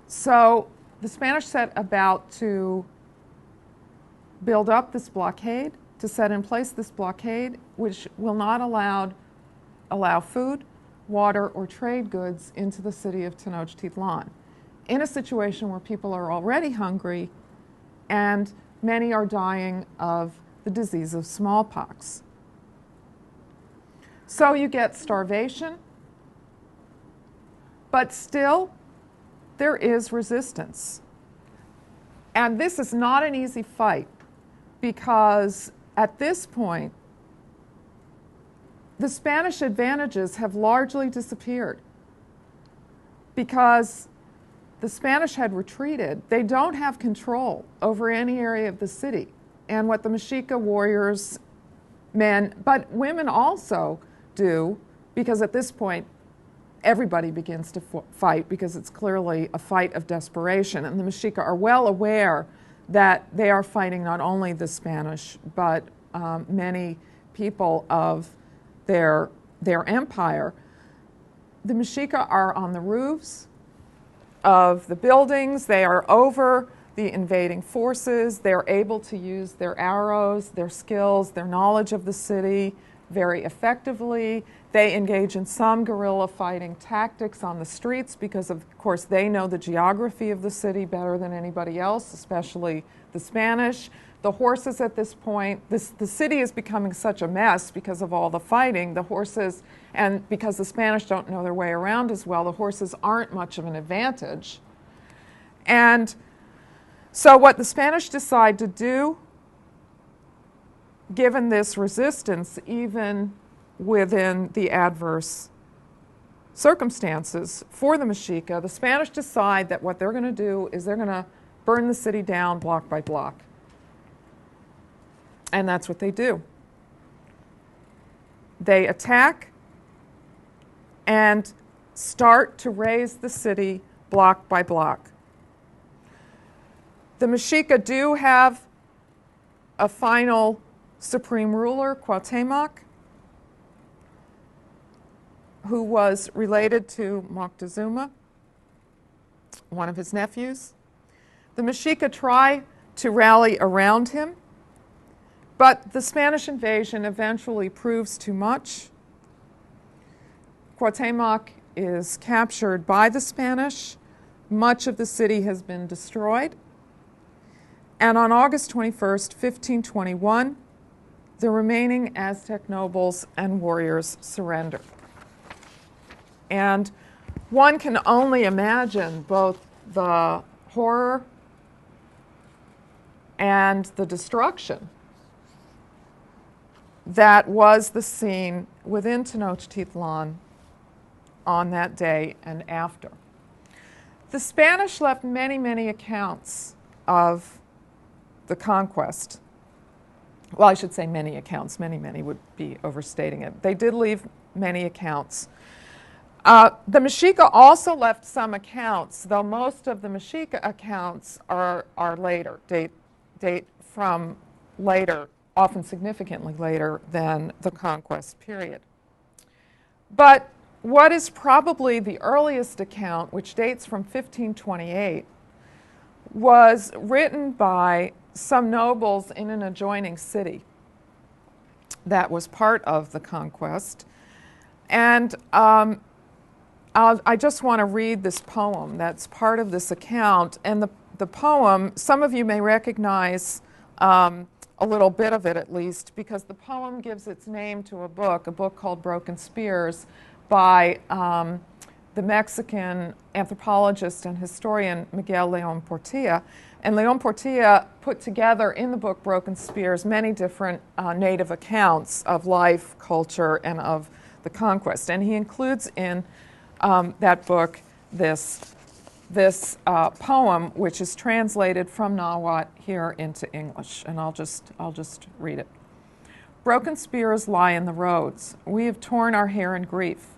So the Spanish set about to build up this blockade, to set in place this blockade, which will not allow food, water, or trade goods into the city of Tenochtitlan, in a situation where people are already hungry and many are dying of the disease of smallpox. So you get starvation, but still there is resistance. And this is not an easy fight, because at this point, the Spanish advantages have largely disappeared. Because the Spanish had retreated, they don't have control over any area of the city. And what the Mexica warriors, men, but women also do, because at this point, everybody begins to fight, because it's clearly a fight of desperation. And the Mexica are well aware that they are fighting not only the Spanish, but many people of their empire. The Mexica are on the roofs of the buildings. They are over the invading forces. They're able to use their arrows, their skills, their knowledge of the city very effectively. They engage in some guerrilla fighting tactics on the streets because, of course, they know the geography of the city better than anybody else, especially the Spanish. The horses at this point, the city is becoming such a mess because of all the fighting. The horses, and because the Spanish don't know their way around as well, the horses aren't much of an advantage. And so what the Spanish decide to do, given this resistance, even within the adverse circumstances for the Mexica, the Spanish decide that what they're going to do is they're going to burn the city down block by block. And that's what they do. They attack and start to raze the city block by block. The Mexica do have a final supreme ruler, Cuauhtémoc, who was related to Moctezuma, one of his nephews. The Mexica try to rally around him, but the Spanish invasion eventually proves too much. Cuauhtémoc is captured by the Spanish. Much of the city has been destroyed. And on August 21st, 1521, the remaining Aztec nobles and warriors surrender. And one can only imagine both the horror and the destruction that was the scene within Tenochtitlan on that day and after. The Spanish left many, many accounts of the conquest. Well, I should say many accounts. Many would be overstating it. They did leave many accounts. The Mexica also left some accounts, though most of the Mexica accounts are later, date from later, often significantly later than the conquest period. But what is probably the earliest account, which dates from 1528, was written by some nobles in an adjoining city that was part of the conquest. And I just want to read this poem that's part of this account. And the poem, some of you may recognize a little bit of it at least, because the poem gives its name to a book called Broken Spears by the Mexican anthropologist and historian Miguel León Portilla. And León Portilla put together in the book Broken Spears many different native accounts of life, culture, and of the conquest. And he includes in that book this poem, which is translated from Nahuatl here into English. And I'll just read it. Broken spears lie in the roads. We have torn our hair in grief.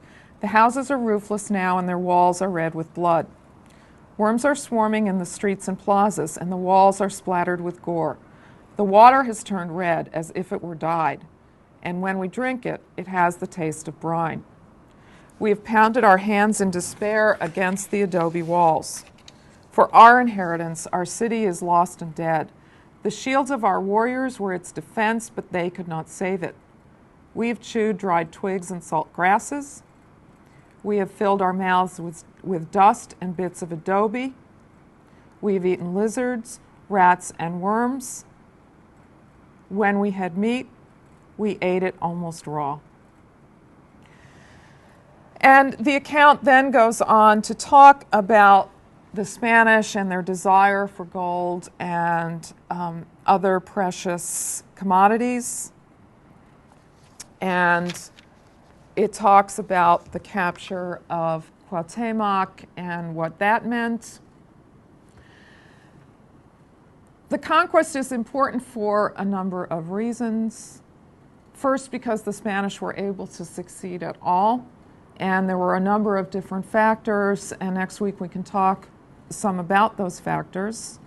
The houses are roofless now, and their walls are red with blood. Worms are swarming in the streets and plazas, and the walls are splattered with gore. The water has turned red as if it were dyed, and when we drink it, it has the taste of brine. We have pounded our hands in despair against the adobe walls. For our inheritance, our city is lost and dead. The shields of our warriors were its defense, but they could not save it. We have chewed dried twigs and salt grasses. We have filled our mouths with dust and bits of adobe. We have eaten lizards, rats, and worms. When we had meat, we ate it almost raw. And the account then goes on to talk about the Spanish and their desire for gold and other precious commodities. And it talks about the capture of Cuauhtémoc and what that meant. The conquest is important for a number of reasons. First, because the Spanish were able to succeed at all, and there were a number of different factors, and next week we can talk some about those factors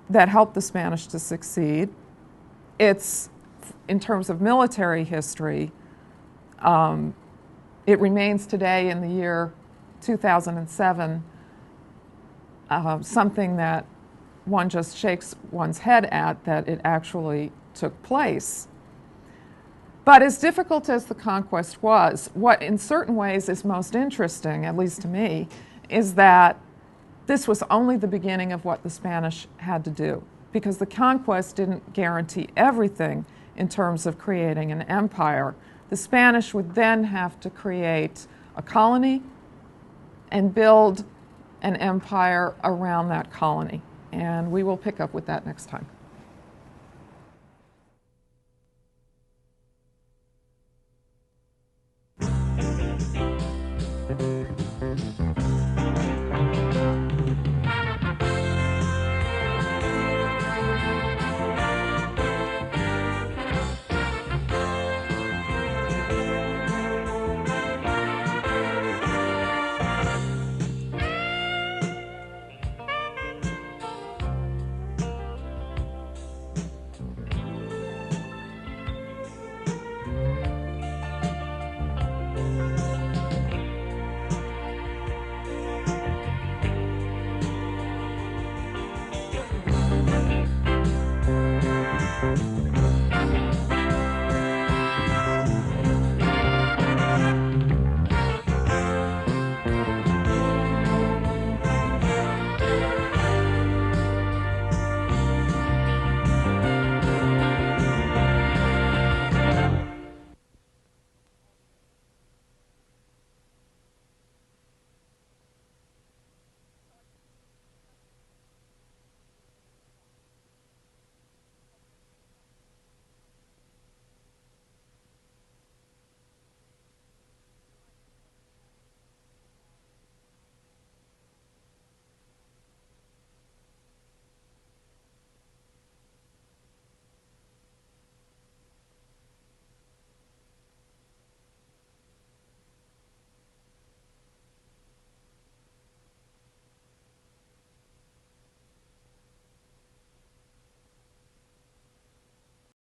that helped the Spanish to succeed. It's, in terms of military history, it remains today in the year 2007 something that one just shakes one's head at, that it actually took place. But as difficult as the conquest was, what in certain ways is most interesting, at least to me, is that this was only the beginning of what the Spanish had to do, because the conquest didn't guarantee everything in terms of creating an empire. The Spanish would then have to create a colony and build an empire around that colony. And we will pick up with that next time.